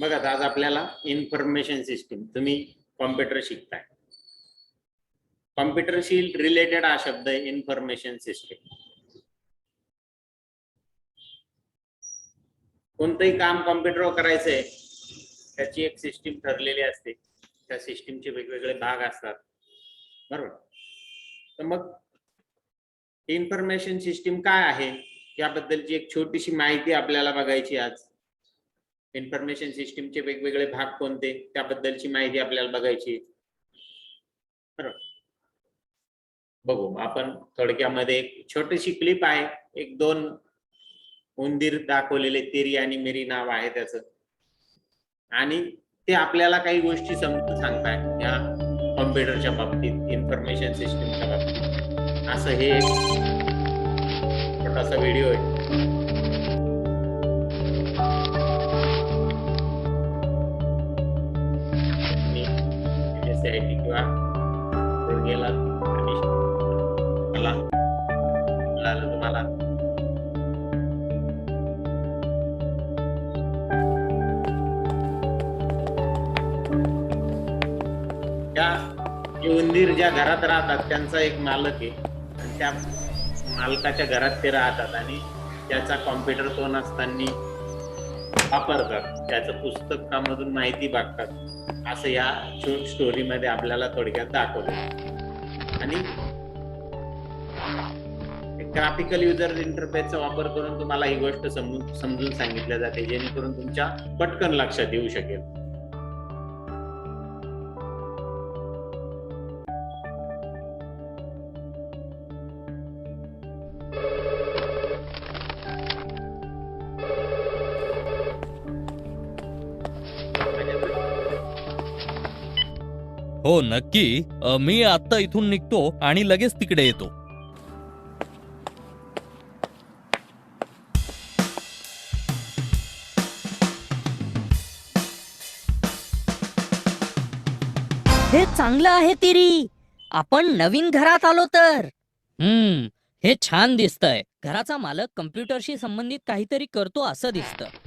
बघा आज आपल्याला इन्फॉर्मेशन सिस्टीम, तुम्ही कॉम्प्युटर शिकताय, कॉम्प्युटरशी रिलेटेड हा शब्द आहे इन्फॉर्मेशन सिस्टीम. कोणतंही काम कॉम्प्युटरवर करायचंय, त्याची एक सिस्टीम ठरलेली असते, त्या सिस्टीमचे वेगवेगळे भाग असतात, बरोबर. तर मग इन्फॉर्मेशन सिस्टीम काय आहे याबद्दलची एक छोटीशी माहिती आपल्याला बघायची आज. इन्फॉर्मेशन सिस्टीमचे वेगवेगळे भाग कोणते त्याबद्दलची माहिती आपल्याला बघायची, बरोबर. बघू आपण थोडक्यामध्ये एक छोटीशी क्लिप आहे, एक दोन उंदीर दाखवलेले, तेरी आणि मेरी नाव आहे त्याचं, आणि ते आपल्याला काही गोष्टी समजून सांगताय या कॉम्प्युटरच्या बाबतीत, इन्फॉर्मेशन सिस्टीमच्या बाबतीत. असं हे छोटासा व्हिडिओ आहे. मी SIT किंवा गेला मला तुम्हाला उंदीर ज्या घरात राहतात त्यांचा एक मालक आहे, आणि त्या मालकाच्या घरात ते राहतात आणि त्याचा कॉम्प्युटर तो नसताना वापरतात, त्याचं पुस्तकामधून माहिती बघतात, असं या शॉर्ट स्टोरी मध्ये आपल्याला थोडक्यात दाखवलं. आणि ग्राफिकल युजर इंटरफेसचा वापर करून तुम्हाला ही गोष्ट समजून सांगितल्या जाते, जेणेकरून तुमच्या पटकन लक्षात येऊ शकेल. हो नक्की. मी आता इथून निघतो आणि लगेच तिकडे येतो. हे चांगलं आहे तेरी. आपण नवीन घरात आलो तर. हे छान दिसतंय. घराचा मालक कम्प्युटरशी संबंधित काहीतरी करतो असं दिसतं.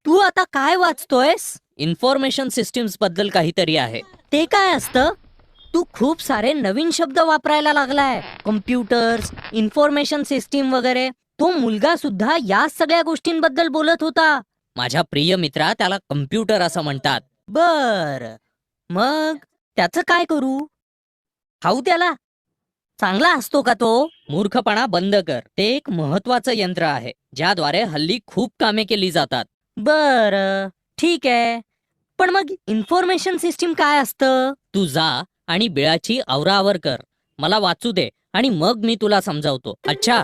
तू आता काय वाचतोयस? इन्फॉर्मेशन सिस्टीम्स बद्दल काहीतरी आहे. ते काय असतं? तू खूप सारे नवीन शब्द वापरायला लागलाय. कम्प्युटर्स, इन्फॉर्मेशन सिस्टीम वगैरे. तो मुलगा सुद्धा या सगळ्या गोष्टींबद्दल बोलत होता. माझ्या प्रिय मित्रा, त्याला कम्प्युटर असं म्हणतात. बर, मग त्याचं काय करू? खाऊ त्याला? चांगला असतो का तो? मूर्खपणा बंद कर. ते एक महत्वाचं यंत्र आहे ज्याद्वारे हल्ली खूप कामे केली जातात. बर, ठीक आहे. पण मग इन्फॉर्मेशन सिस्टीम काय असतं? तू जा आणि बिळाची आवराआवर कर. मला वाचू दे आणि मग मी तुला समजावतो. अच्छा.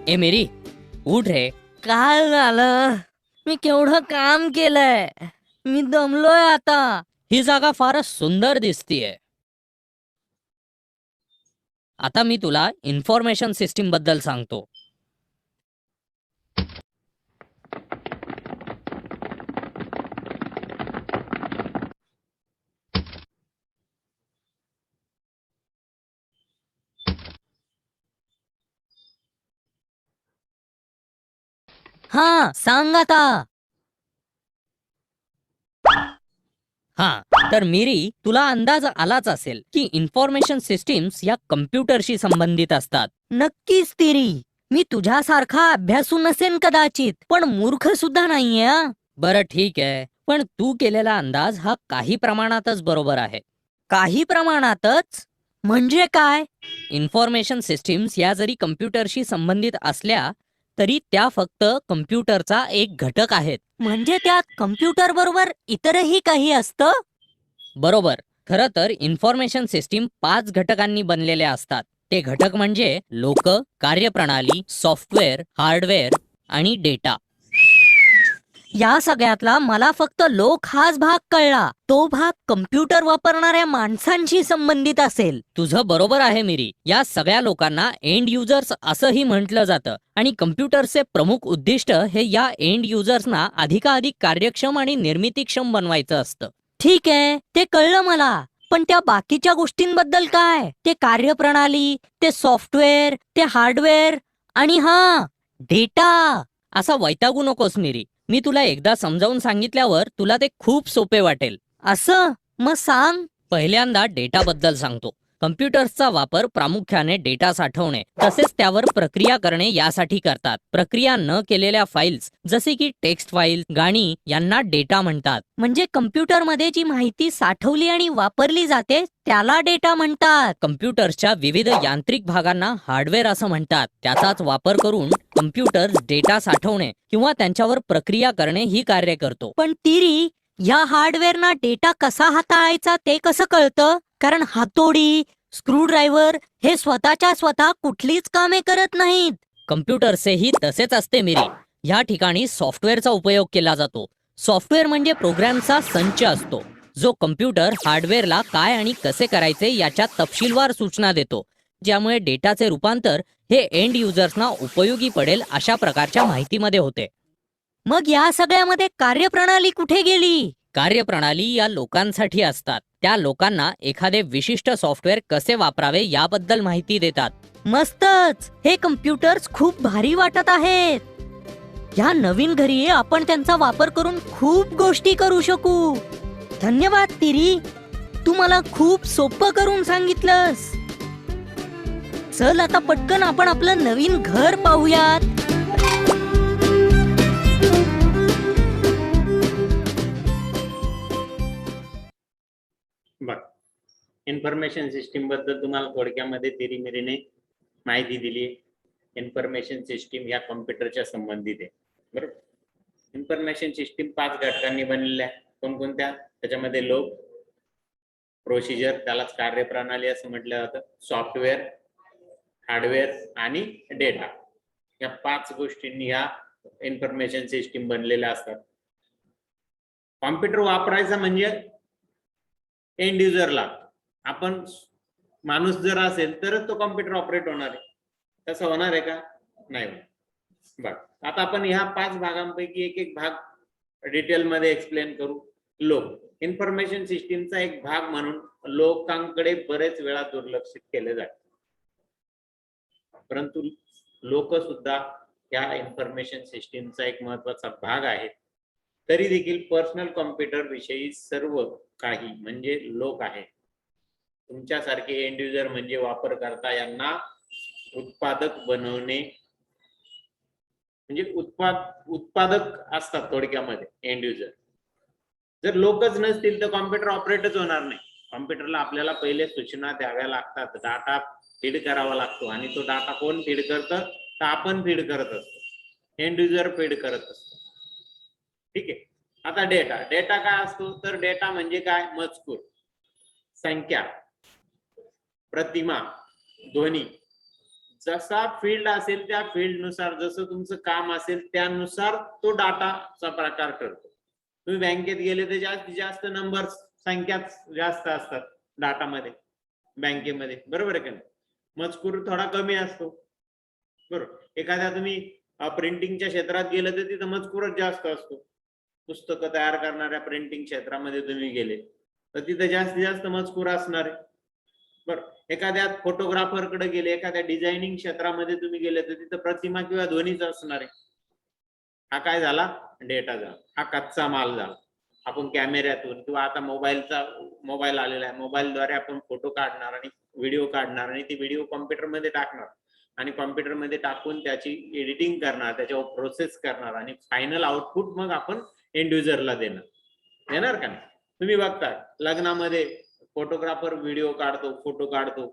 ए मेरी, उठ रे. काय झालं? मी केवढं काम केलंय. मी दमलोय आता. ही जागा फारच सुंदर दिसतीये. आता मी तुला इन्फॉर्मेशन सिस्टीम बद्दल सांगतो. हा, सांग आता. हा, तर मिरी, तुला अंदाज आलाच असेल की इन्फॉर्मेशन सिस्टीम्स या कम्प्युटरशी संबंधित असतात. नक्कीच तिरी. मी तुझ्यासारखा अभ्यासू नसेन कदाचित, पण मूर्ख सुद्धा नाहीये हा. बरं ठीक आहे, पण तू केलेला अंदाज हा काही प्रमाणातच बरोबर आहे. काही प्रमाणातच म्हणजे काय? इन्फॉर्मेशन सिस्टीम्स या जरी कम्प्युटरशी संबंधित असल्या तरी त्या फक्त कम्प्युटरचा एक घटक आहेत. म्हणजे त्यात कम्प्युटर बरोबर इतरही काही असतं? बरोबर. खरं तर इन्फॉर्मेशन सिस्टीम 5 घटकांनी बनलेल्या असतात. ते घटक म्हणजे लोक, कार्यप्रणाली, सॉफ्टवेअर, हार्डवेअर आणि डेटा. या सगळ्यातला मला फक्त लोक हाच भाग कळला. तो भाग कम्प्युटर वापरणाऱ्या माणसांशी संबंधित असेल. तुझं बरोबर आहे मिरी. या सगळ्या लोकांना एंड युजर्स असंही म्हटलं जातं आणि कम्प्युटरचे प्रमुख उद्दिष्ट हे या एंड युजर्सना अधिकाधिक कार्यक्षम आणि निर्मितीक्षम बनवायचं असतं. ठीक आहे, ते कळलं मला. पण त्या बाकीच्या गोष्टींबद्दल काय? ते कार्यप्रणाली, ते सॉफ्टवेअर, ते हार्डवेअर आणि डेटा. असा वैतागू नकोस मिरी. मी तुला एकदा समजावून सांगितल्यावर तुला ते खूप सोपे वाटेल. असं? मग सांग. पहिल्यांदा डेटाबद्दल सांगतो. कम्प्युटर्सचा वापर प्रामुख्याने डेटा साठवणे तसेच त्यावर प्रक्रिया करणे यासाठी करतात. प्रक्रिया न केलेल्या फाईल्स जसे की टेक्स्ट फाईल, गाणी यांना डेटा म्हणतात. म्हणजे कम्प्युटरमध्ये जी माहिती साठवली आणि वापरली जाते त्याला डेटा म्हणतात. कम्प्युटर्सच्या विविध यांत्रिक भागांना हार्डवेअर असं म्हणतात. त्याचाच वापर करून कम्प्युटर्स डेटा साठवणे किंवा त्यांच्यावर प्रक्रिया करणे ही कार्य करतो. पण तिरी, या हार्डवेअरना डेटा कसा हाताळायचा ते कसं कळतं? कारण हातोडी, स्क्रूड्रायव्हर हे स्वतःच्या स्वतः कुठलीच कामे करत नाहीत. कम्प्युटर्सही तसेच असते मिरी. या ठिकाणी सॉफ्टवेअरचा उपयोग केला जातो. सॉफ्टवेअर म्हणजे प्रोग्रामचा संच असतो जो कम्प्युटर हार्डवेअरला काय आणि कसे करायचे याच्या तपशीलवार सूचना देतो, ज्यामुळे डेटाचे रूपांतर हे एंड युजर्सना उपयोगी पडेल अशा प्रकारच्या माहितीमध्ये होते. मग या सगळ्यामध्ये कार्यप्रणाली कुठे गेली? कार्यप्रणाली या लोकांसाठी असतात. त्या लोकांना एखादे विशिष्ट सॉफ्टवेअर कसे वापरावे याबद्दल माहिती देतात. मस्तच. हे कम्प्युटर्स खूप भारी वाटत आहेत. या नवीन घरी आपण त्यांचा वापर करून खूप गोष्टी करू शकू. धन्यवाद तिरी, तू मला खूप सोपं करून सांगितलंस. चल आता पटकन आपण आपलं नवीन घर पाहूयात. बघ, इन्फॉर्मेशन सिस्टीम बद्दल तुम्हाला थोडक्यामध्ये तिरीमिरीने माहिती दिली. इन्फॉर्मेशन सिस्टीम या कॉम्प्युटरच्या संबंधित आहे, बरोबर. इन्फॉर्मेशन सिस्टीम 5 घटकांनी बनलेल्या आहे. कोणकोणत्या? त्याच्यामध्ये लोक, प्रोसिजर, त्यालाच कार्यप्रणाली असं म्हटलं जातं, सॉफ्टवेअर, हार्डवेअर आणि डेटा. या 5 गोष्टींनी ह्या इन्फॉर्मेशन सिस्टीम बनलेल्या असतात. कॉम्प्युटर वापरायचा म्हणजे एंड युजरला, आपण माणूस जर असेल तरच तो कॉम्प्युटर ऑपरेट होणार आहे. तसं होणार आहे का? नाही होणार. बघ, आता आपण ह्या 5 भागांपैकी एक एक भाग डिटेल मध्ये एक्सप्लेन करू. लोक, इन्फॉर्मेशन सिस्टीमचा एक भाग म्हणून लोकांकडे बरेच वेळा दुर्लक्षित केले जाते, परंतु लोक सुद्धा या इन्फॉर्मेशन सिस्टीमचा एक महत्वाचा भाग आहे. तरी देखील पर्सनल कॉम्प्युटर विषयी सर्व काही म्हणजे लोक आहे. तुमच्यासारखे एंड युजर म्हणजे वापरकर्ता यांना उत्पादक बनवणे म्हणजे उत्पादक असतात थोडक्यामध्ये एंड युजर. जर लोकच नसतील तर कॉम्प्युटर ऑपरेटच होणार नाही. कॉम्प्युटरला आपल्याला पहिले सूचना द्याव्या लागतात, डाटा फीड करावा लागतो आणि तो डाटा कोण फीड करतं? तर आपण फीड करत असतो, एंड युजर फीड करत असतो. ठीक आहे. आता डेटा, डेटा काय असतो? तर डेटा म्हणजे काय? मजकूर, संख्या, प्रतिमा, ध्वनी. जसा फील्ड असेल त्या फील्ड नुसार, जसं तुमचं काम असेल त्यानुसार तो डाटाचा प्रकार ठरतो. तुम्ही बँकेत गेले तर जास्तीत जास्त नंबर, संख्या जास्त असतात डाटामध्ये बँकेमध्ये, बरोबर आहे का नाही? मजकूर थोडा कमी असतो, बरोबर. एखाद्या तुम्ही प्रिंटिंगच्या क्षेत्रात गेलं तर तिथं मजकूरच जास्त असतो. पुस्तकं तयार करणाऱ्या प्रिंटिंग क्षेत्रामध्ये तुम्ही गेले तर तिथे जास्तीत जास्त मजकूर असणार आहे, बरं. एखाद्या फोटोग्राफरकडे गेले, एखाद्या डिझायनिंग क्षेत्रामध्ये तुम्ही गेले तर तिथं प्रतिमा किंवा ध्वनीच असणार आहे. हा काय झाला? डेटा झाला, हा कच्चा माल झाला. आपण कॅमेऱ्यातून किंवा आता मोबाईल आलेला आहे, मोबाईलद्वारे आपण फोटो काढणार आणि व्हिडिओ काढणार आणि ती व्हिडिओ कॉम्प्युटरमध्ये टाकणार आणि कॉम्प्युटरमध्ये टाकून त्याची एडिटिंग करणार, त्याच्यावर प्रोसेस करणार आणि फायनल आउटपुट मग आपण एंड युजरला देणार का नाही? तुम्ही बघता लग्नामध्ये फोटोग्राफर व्हिडिओ काढतो, फोटो काढतो,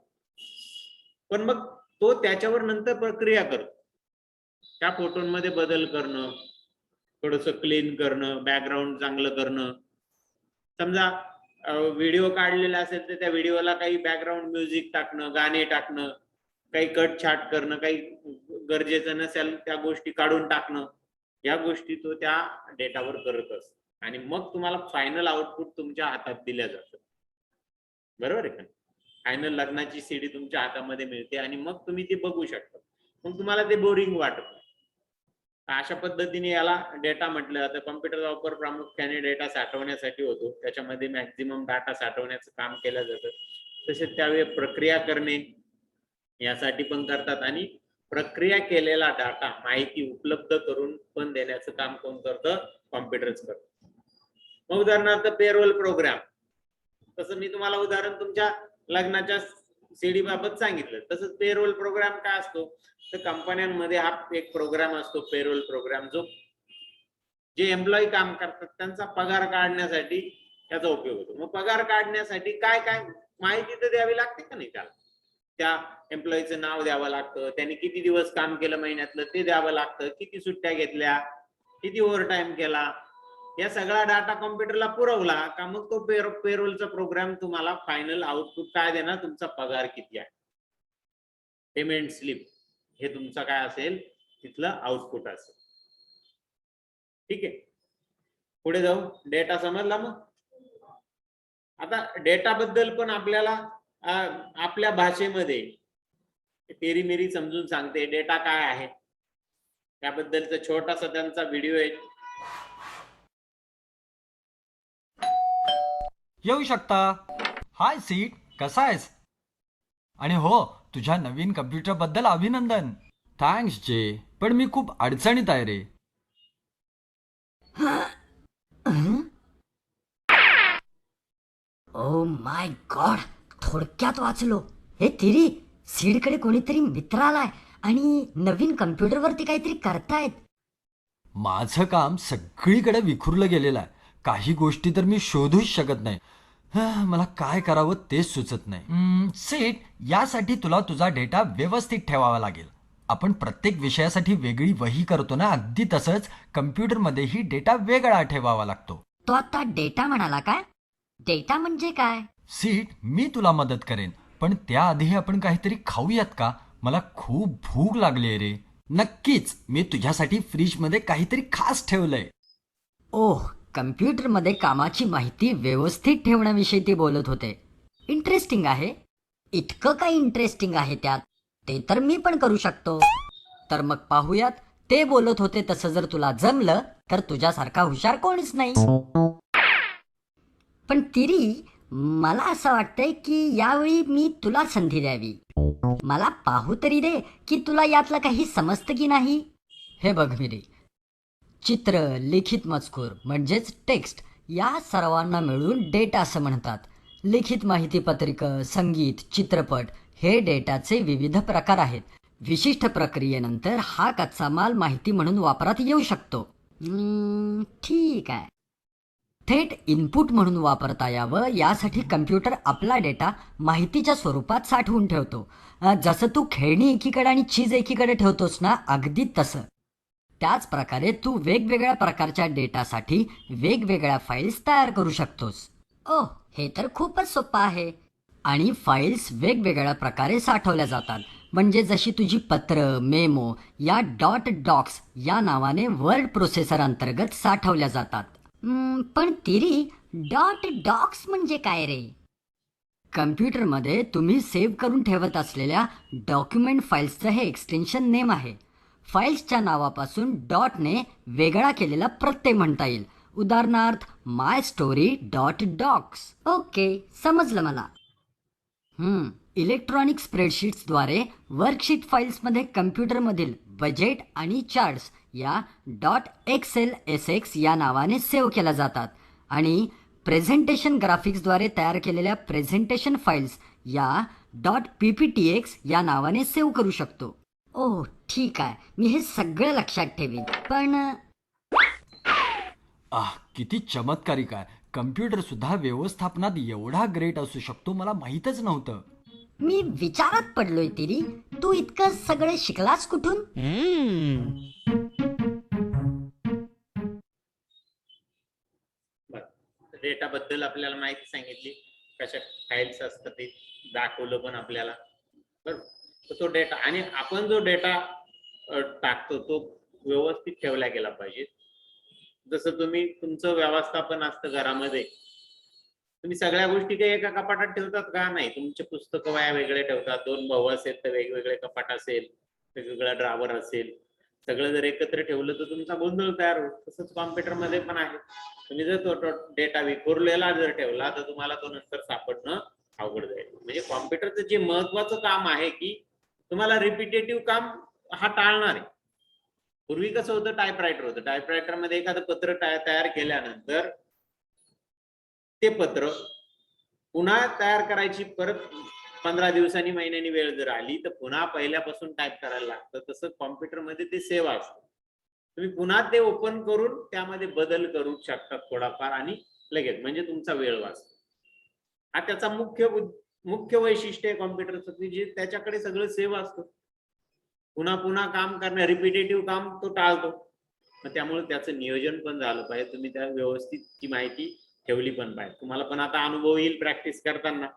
पण मग तो त्याच्यावर नंतर प्रक्रिया करतो. त्या फोटोमध्ये बदल करणं, थोडस क्लीन करणं, बॅकग्राऊंड चांगलं करणं. समजा व्हिडिओ काढलेला असेल तर त्या व्हिडिओला काही बॅकग्राऊंड म्युझिक टाकणं, गाणे टाकणं, काही कट छाट करणं, काही गरजेचं नसेल त्या गोष्टी काढून टाकणं, या गोष्टी तो त्या डेटावर करत असतो आणि मग तुम्हाला फायनल आउटपुट तुमच्या हातात दिल्या जातं. बरोबर आहे का? फायनल लग्नाची सीडी तुमच्या हातामध्ये मिळते आणि मग तुम्ही ते बघू शकता. मग तुम्हाला ते बोरिंग वाटत नाही. अशा पद्धतीने याला डेटा म्हटलं जातं. कॉम्प्युटरचा वापर प्रामुख्याने डेटा साठवण्यासाठी होतो. त्याच्यामध्ये मॅक्झिमम डाटा साठवण्याचं काम केलं जातं. तसेच त्यावेळी प्रक्रिया करणे यासाठी पण करतात आणि प्रक्रिया केलेला डाटा माहिती उपलब्ध करून पण देण्याचं काम कोण करतं? कॉम्प्युटरच करतं. मग उदाहरणार्थ पेरोल प्रोग्राम. तसं मी तुम्हाला उदाहरण तुमच्या लग्नाच्या सीडी बाबत सांगितलं. तसंच पेरोल प्रोग्राम काय असतो? तर कंपन्यांमध्ये हा एक प्रोग्राम असतो, पेरोल प्रोग्राम, जो जे एम्प्लॉई काम करतात त्यांचा पगार काढण्यासाठी त्याचा उपयोग होतो. मग पगार काढण्यासाठी काय काय माहिती तर द्यावी लागते का नाही? त्याला त्या एम्प्लॉईचं नाव द्यावं लागतं, त्यांनी किती दिवस काम केलं महिन्यातलं ते द्यावं लागतं, किती सुट्ट्या घेतल्या, किती ओव्हर टाइम केला, या सगळा डाटा कॉम्प्युटरला पुरवला का मग तो पेरोलचा प्रोग्राम तुम्हाला फायनल आउटपुट काय देणार? तुमचा पगार किती आहे, पेमेंट स्लिप, हे तुमचा काय असेल? तिथलं आउटपुट असेल. ठीक आहे, पुढे जाऊ. डेटा समजला. मग आता डेटा बद्दल पण आपल्याला आपल्या भाषेमध्ये तेरीमेरी समजून सांगते डेटा काय आहे त्याबद्दलचा छोटासा त्यांचा व्हिडिओ आहे. येऊ शकता. हाय सीट, कसा आहेस? आणि हो, तुझ्या नवीन कम्प्युटर बद्दल अभिनंदन. थँक्स जे, पण मी खूप अडचणीत आहे रे. ओ माय गॉड, थोडक्यात वाचलो. हे तिरी, सीडकडे कोणीतरी मित्र आलाय आणि नवीन कम्प्युटरवरती काहीतरी करतायत. माझं काम सगळीकडे विखुरलं गेलेलं आहे. काही गोष्टी तर मी शोधूच शकत नाही. मला काय करावं तेच सुचत नाही. सीट, यासाठी तुला तुझा डेटा व्यवस्थित ठेवावा लागेल. आपण प्रत्येक विषयासाठी वेगळी वही करतो ना, अगदी तसंच कम्प्युटरमध्येही डेटा वेगळा ठेवावा लागतो. तो आता डेटा म्हणाला काय? डेटा म्हणजे काय? सीट, मी तुला मदत करेन, पण त्याआधी आपण काहीतरी खाऊयात का? मला खूप भूक लागली आहे रे. नक्कीच, मी तुझ्यासाठी फ्रीजमध्ये काहीतरी खास ठेवलंय. ओह, कम्प्युटरमध्ये कामाची माहिती व्यवस्थित ठेवण्याविषयी ते बोलत होते. इंटरेस्टिंग आहे. इतकं काय इंटरेस्टिंग आहे त्यात? ते तर मी पण करू शकतो. तर मग पाहूयात. ते बोलत होते तसं जर तुला जमलं तर तुझ्यासारखा हुशार कोणीच नाही. पण तिरी, मला असं वाटतंय की यावेळी मी तुला संधी द्यावी. मला पाहू तरी दे की तुला यातलं काही समजतं की नाही. हे बघ मिरी, चित्र, लिखित मजकूर म्हणजेच टेक्स्ट, या सर्वांना मिळून डेटा असं म्हणतात. लिखित माहिती पत्रिका, संगीत, चित्रपट हे डेटाचे विविध प्रकार आहेत. विशिष्ट प्रक्रियेनंतर हा कच्चा माल माहिती म्हणून वापरात येऊ शकतो. ठीक आहे. थेट इनपुट म्हणून वापरता यावं यासाठी कम्प्युटर आपला डेटा माहितीच्या स्वरूपात साठवून ठेवतो. जसं तू खेळणी एकीकडे आणि चीज एकीकडे ठेवतोस ना, अगदी तसं. त्याच प्रकारे तू वेगवेगळ्या प्रकारच्या डेटासाठी वेगवेगळ्या फाईल्स तयार करू शकतोस. ओह, हे तर खूपच सोपं आहे. आणि फाईल्स वेगवेगळ्या प्रकारे साठवल्या जातात. म्हणजे जशी तुझी पत्र, मेमो या .डॉक्स या नावाने वर्ड प्रोसेसर अंतर्गत साठवल्या जातात. पण तिरी, .डॉक्स म्हणजे काय रे? कम्प्युटरमध्ये तुम्ही सेव्ह करून ठेवत असलेल्या डॉक्युमेंट फाईल्सचं हे एक्सटेन्शन नेम आहे. फाईल्सच्या नावापासून डॉटने वेगळा केलेला प्रत्यय म्हणता येईल. उदाहरणार्थ माय स्टोरी .डॉक्स. ओके, समजलं मला. इलेक्ट्रॉनिक स्प्रेडशीट्सद्वारे वर्कशीट फाईल्समध्ये कम्प्युटरमधील बजेट आणि चार्ट्स या .xlsx या नावाने सेव्ह केल्या जातात. आणि प्रेझेंटेशन ग्राफिक्सद्वारे तयार केलेल्या प्रेझेंटेशन फाईल्स या .pptx या नावाने सेव्ह करू शकतो. ओह ठीक आहे, मी हे सगळं लक्षात ठेवीन. पण किती चमत्कारिक आहे. कम्प्युटर सुद्धा व्यवस्थापनात एवढा ग्रेट असू शकतो मला माहीतच नव्हतं. मी विचारात पडलोय तिरी, तू इतकं सगळे शिकलास कुठून? डेटा बद्दल आपल्याला माहिती सांगितली, कशा फाईल्स असतात ते दाखवलं पण आपल्याला. बरोबर. तर तो डेटा आणि आपण जो डेटा टाकतो तो व्यवस्थित ठेवला गेला पाहिजे. जसं तुम्ही तुमचं व्यवस्थापन असतं घरामध्ये, तुम्ही सगळ्या गोष्टी काही एका कपाटात ठेवतात का? नाही. तुमचे पुस्तकं वया वेगळे ठेवतात. 2 भाऊ असेल तर वेगवेगळे कपाट असेल, वेगवेगळा ड्रावर असेल. सगळं जर एकत्र ठेवलं तर तुमचा गोंधळ तयार होतो. तसंच कॉम्प्युटर मध्ये पण आहे. तुम्ही जर तो डेटा विखुरलेला जर ठेवला तर तुम्हाला तो नंतर सापडणं अवघड जाईल. म्हणजे कॉम्प्युटरचं जे महत्वाचं काम आहे की तुम्हाला रिपिटेटिव्ह काम हा टाळणार आहे. पूर्वी कसं होतं, टायपरायटर होतं. टायपरायटर मध्ये एखादं पत्र तयार केल्यानंतर ते पत्र पुन्हा तयार करायची परत 15 दिवसांनी महिन्यांनी वेळ जर आली तर पुन्हा पहिल्यापासून टाईप करायला लागतं. तसं कॉम्प्युटरमध्ये ते सेव्ह असतं. तुम्ही पुन्हा ते ओपन करून त्यामध्ये बदल करू शकतात थोडाफार आणि लगेच, म्हणजे तुमचा वेळ वाचतो. हा त्याचा मुख्य वैशिष्ट्य आहे कॉम्प्युटरचं की जे त्याच्याकडे सगळं सेव्ह असतं. पुन्हा पुन्हा काम करणे, रिपिटेटिव्ह काम तो टाळतो. मग त्यामुळे त्याचं नियोजन पण झालं पाहिजे. तुम्ही त्या व्यवस्थित ती माहिती ठेवली पण पाहिजे. तुम्हाला पण आता अनुभव येईल प्रॅक्टिस करताना.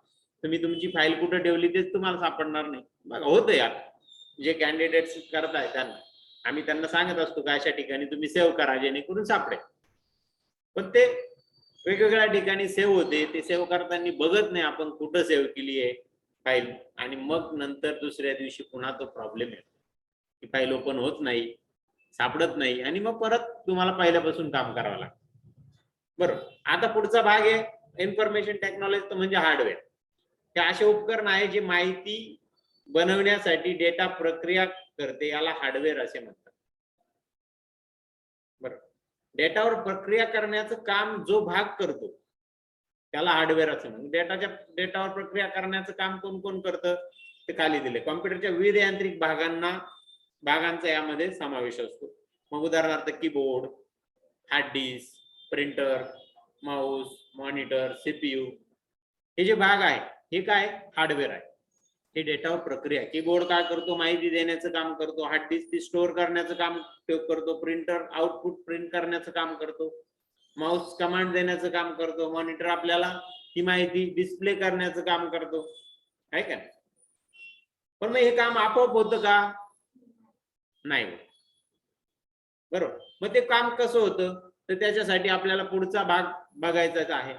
तुम्ही तुमची फाईल कुठं ठेवली तेच तुम्हाला सापडणार नाही. बघा होतं यार, जे कॅन्डिडेट्स करताय त्यांना आम्ही त्यांना सांगत असतो का अशा ठिकाणी तुम्ही सेव्ह करा जेणेकरून सापडेल. पण ते वेगवेगळ्या ठिकाणी सेव्ह होते. ते सेव्ह करताना बघत नाही आपण कुठं सेव्ह केली आहे फाईल, आणि मग नंतर दुसऱ्या दिवशी पुन्हा तो प्रॉब्लेम येतो की फाईल ओपन होत नाही, सापडत नाही, आणि मग परत तुम्हाला पहिल्यापासून काम करावं लागतं. बरोबर. आता पुढचा भाग आहे इन्फॉर्मेशन टेक्नॉलॉजी, म्हणजे हार्डवेअर. हे असे उपकरण आहे जे माहिती बनवण्यासाठी डेटा प्रक्रिया करते, याला हार्डवेअर असे म्हणतात. बरोबर. डेटावर प्रक्रिया करण्याचं काम जो भाग करतो त्याला हार्डवेअर असं म्हणतात. डेटावर प्रक्रिया करण्याचं काम कोण कोण करतं ते खाली दिले. कॉम्प्युटरच्या विविध यांत्रिक भागांचा यामध्ये समावेश असतो. मग उदाहरणार्थ keyboard, hard disk, printer, mouse, monitor, CPU, हे जे भाग आहे हे काय हार्डवेअर आहे. हे डेटावर प्रक्रिया. कीबोर्ड काय करतो, माहिती देण्याचं काम करतो. हार्ड डिस्क ती स्टोअर करण्याचं काम करतो. प्रिंटर आउटपुट प्रिंट करण्याचं काम करतो. माऊस कमांड देण्याचं काम करतो. मॉनिटर आपल्याला ही माहिती डिस्प्ले करण्याचं काम करतो, आहे का? पण मग हे काम आपोआप होतं का? नाही होत. बरोबर. मग ते काम कसं होतं तर त्याच्यासाठी आपल्याला पुढचा भाग बघायचाच आहे,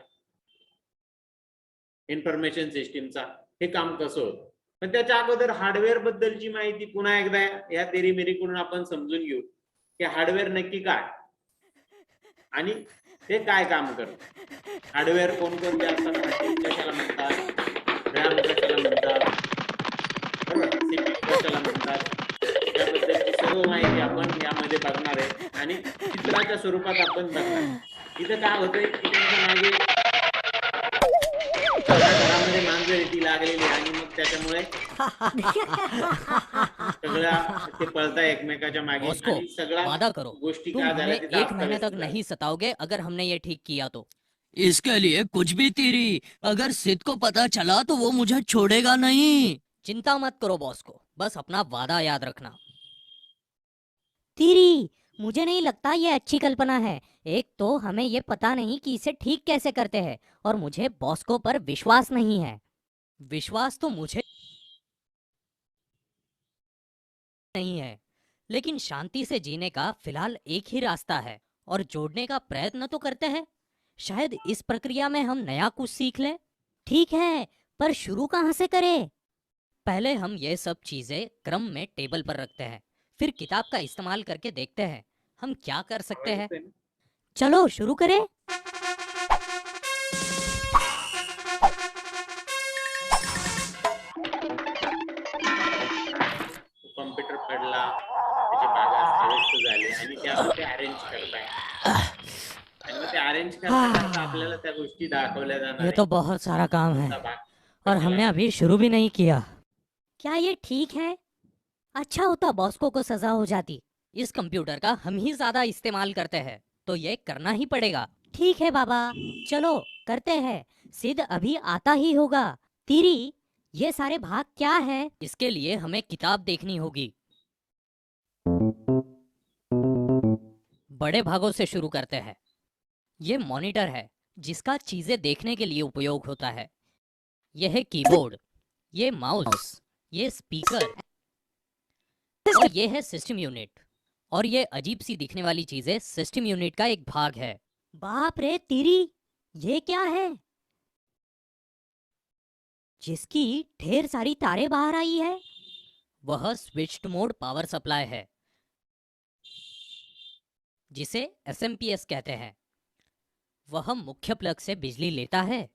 इन्फॉर्मेशन सिस्टीमचा. हे काम कसं होतं. पण त्याच्या अगोदर हार्डवेअर बद्दलची माहिती पुन्हा एकदा या तेरीमेरीकडून आपण समजून घेऊ की हार्डवेअर नक्की काय आणि ते काय काम करतं. हार्डवेअर कोणकोणते असतात, कशाला म्हणतात, रॅम कशाला म्हणतात, बरोबर, सीपीयू कशाला म्हणतात, त्याबद्दलची सर्व माहिती आपण यामध्ये बघणार आहे आणि चित्राच्या स्वरूपात आपण बघणार. इथं काय होतंय की त्यांच्या मागे घरामध्ये मांजर ती लागलेली आणि मग त्याच्यामुळे सगळ्या ते पळताय एकमेकाच्या मागे बॉस को आणि सगळ्या वादा करो गोष्टी तुम काय हमें झाल्या तिथं 1 महीने अस्तव्यस्त तक झाल्या. नहीं सताओगे अगर हमने ये ठीक किया तो. इसके लिए कुछ भी तेरी, अगर सिद्ध को पता चला तो वो मुझे छोड़ेगा नहीं. चिंता मत करो बॉस को, बस अपना वादा याद रखना. तिरी, मुझे नहीं लगता ये अच्छी कल्पना है. एक तो हमें ये पता नहीं कि इसे ठीक कैसे करते हैं और मुझे बॉस्को पर विश्वास नहीं है. विश्वास तो मुझे नहीं है, लेकिन शांति से जीने का फिलहाल एक ही रास्ता है और जोड़ने का प्रयत्न तो करते हैं. शायद इस प्रक्रिया में हम नया कुछ सीख लें. ठीक है, पर शुरू कहाँ से करें? पहले हम ये सब चीजें क्रम में टेबल पर रखते हैं, फिर किताब का इस्तेमाल करके देखते हैं हम क्या कर सकते हैं. चलो शुरू करें. कॉम्प्युटर पडला, त्याचे भाग अस्तव्यस्त झाले आणि ते आपण ते अरेंज करताय. आणि मग ते अरेंज करता आपल्याला त्या गोष्टी दाखवल्या जाणार ये तो बहुत सारा काम है कोणता भाग और कशाला हमने अभी शुरू भी नहीं किया. क्या ये ठीक है? अच्छा होता बॉस्को को सजा हो जाती. इस कंप्यूटर का हम ही ज्यादा इस्तेमाल करते हैं, तो ये करना ही पड़ेगा. ठीक है बाबा, चलो करते हैं. सिद्ध अभी आता ही होगा. तीरी, ये सारे भाग क्या है? इसके लिए हमें किताब देखनी होगी. बड़े भागों से शुरू करते हैं. ये मॉनिटर है जिसका चीजें देखने के लिए उपयोग होता है. यह है कीबोर्ड, ये माउस, ये स्पीकर और ये है सिस्टम यूनिट. और ये अजीब सी दिखने वाली चीजें सिस्टम यूनिट का एक भाग है. बाप रे तीरी, ये क्या है जिसकी ढेर सारी तारें बाहर आई है? वह स्विच्ड मोड पावर सप्लाई है जिसे एसएमपीएस कहते हैं. वह मुख्य प्लग से बिजली लेता है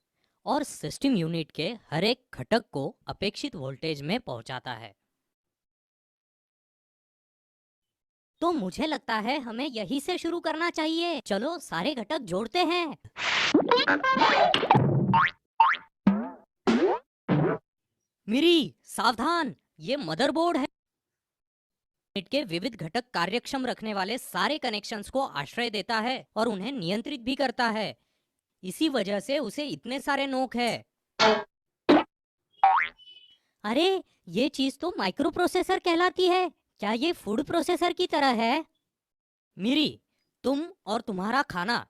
और सिस्टम यूनिट के हर एक घटक को अपेक्षित वोल्टेज में पहुंचाता है. तो मुझे लगता है हमें यही से शुरू करना चाहिए. चलो सारे घटक जोड़ते हैं. मिरी, सावधान, ये मदरबोर्ड है. यूनिट के विविध घटक कार्यक्षम रखने वाले सारे कनेक्शंस को आश्रय देता है और उन्हें नियंत्रित भी करता है. इसी वजह से उसे इतने सारे नोक है. अरे ये चीज तो माइक्रो प्रोसेसर कहलाती है. क्या ये फूड प्रोसेसर की तरह है? मिरी, तुम और तुम्हारा खाना,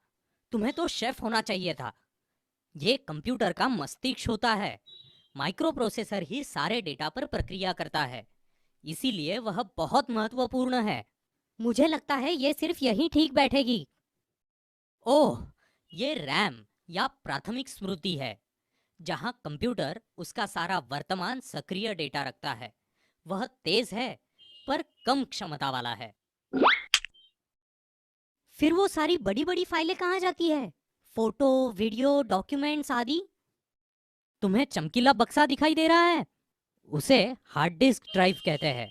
तुम्हें तो शेफ होना चाहिए था. ये कंप्यूटर का मस्तिष्क होता है. माइक्रो प्रोसेसर ही सारे डेटा पर प्रक्रिया करता है, इसीलिए वह बहुत महत्वपूर्ण है. मुझे लगता है ये सिर्फ यही ठीक बैठेगी. ओह, ये रैम या प्राथमिक स्मृति है, जहां कंप्यूटर उसका सारा वर्तमान सक्रिय डेटा रखता है. वह तेज है पर कम क्षमता वाला है. फिर वो सारी बड़ी बड़ी फाइलें कहाँ जाती है? फोटो, वीडियो, डॉक्यूमेंट्स आदि. तुम्हें चमकीला बक्सा दिखाई दे रहा है? उसे हार्ड डिस्क ड्राइव कहते हैं.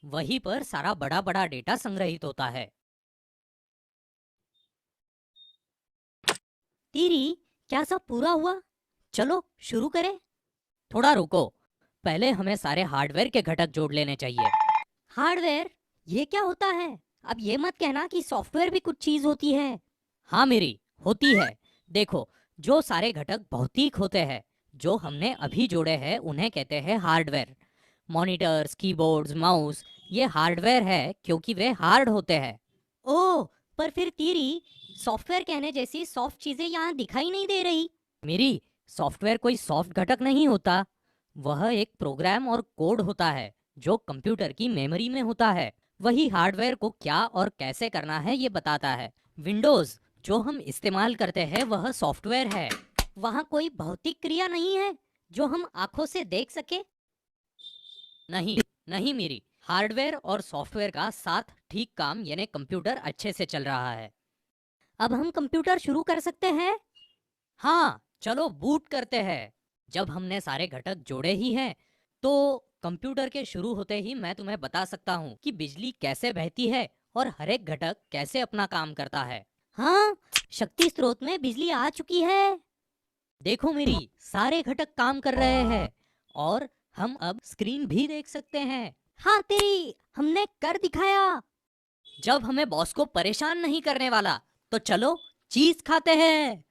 वहीं पर सारा बड़ा बड़ा डेटा संग्रहित होता है. तीरी, क्या सब पूरा हुआ? चलो शुरू करें. थोड़ा रुको, पहले हमें सारे हार्डवेयर के घटक जोड़ लेने चाहिए. हार्डवेयर? ये क्या होता है? अब ये मत कहना कि सॉफ्टवेयर भी कुछ चीज होती है. हाँ मेरी, होती है. देखो, जो सारे घटक भौतिक होते हैं जो हमने अभी जोड़े हैं उन्हें कहते हैं हार्डवेयर. मॉनिटर्स, कीबोर्ड्स, माउस, ये हार्डवेयर है क्योंकि वे हार्ड होते हैं. ओह, पर फिर तीरी, सॉफ्टवेयर कहने जैसी सॉफ्ट चीजें यहाँ दिखाई नहीं दे रही. मेरी, सॉफ्टवेयर कोई सॉफ्ट घटक नहीं होता. वह एक प्रोग्राम और कोड होता है जो कंप्यूटर की मेमोरी में होता है. वही हार्डवेयर को क्या और कैसे करना है ये बताता है. विंडोज जो हम इस्तेमाल करते हैं वह सॉफ्टवेयर है. वहाँ कोई भौतिक क्रिया नहीं है जो हम आंखों से देख सके? नहीं नहीं मेरी, हार्डवेयर और सॉफ्टवेयर का साथ ठीक काम, यानी कंप्यूटर अच्छे से चल रहा है. अब हम कंप्यूटर शुरू कर सकते हैं? हाँ, चलो बूट करते हैं. जब हमने सारे घटक जोड़े ही हैं तो कंप्यूटर के शुरू होते ही मैं तुम्हें बता सकता हूँ कि बिजली कैसे बहती है और हर एक घटक कैसे अपना काम करता है. हाँ, शक्ति स्रोत में बिजली आ चुकी है. देखो मेरी, सारे घटक काम कर रहे हैं और हम अब स्क्रीन भी देख सकते हैं. हाँ तेरी, हमने कर दिखाया. जब हमें बॉस को परेशान नहीं करने वाला तो चलो चीज खाते हैं.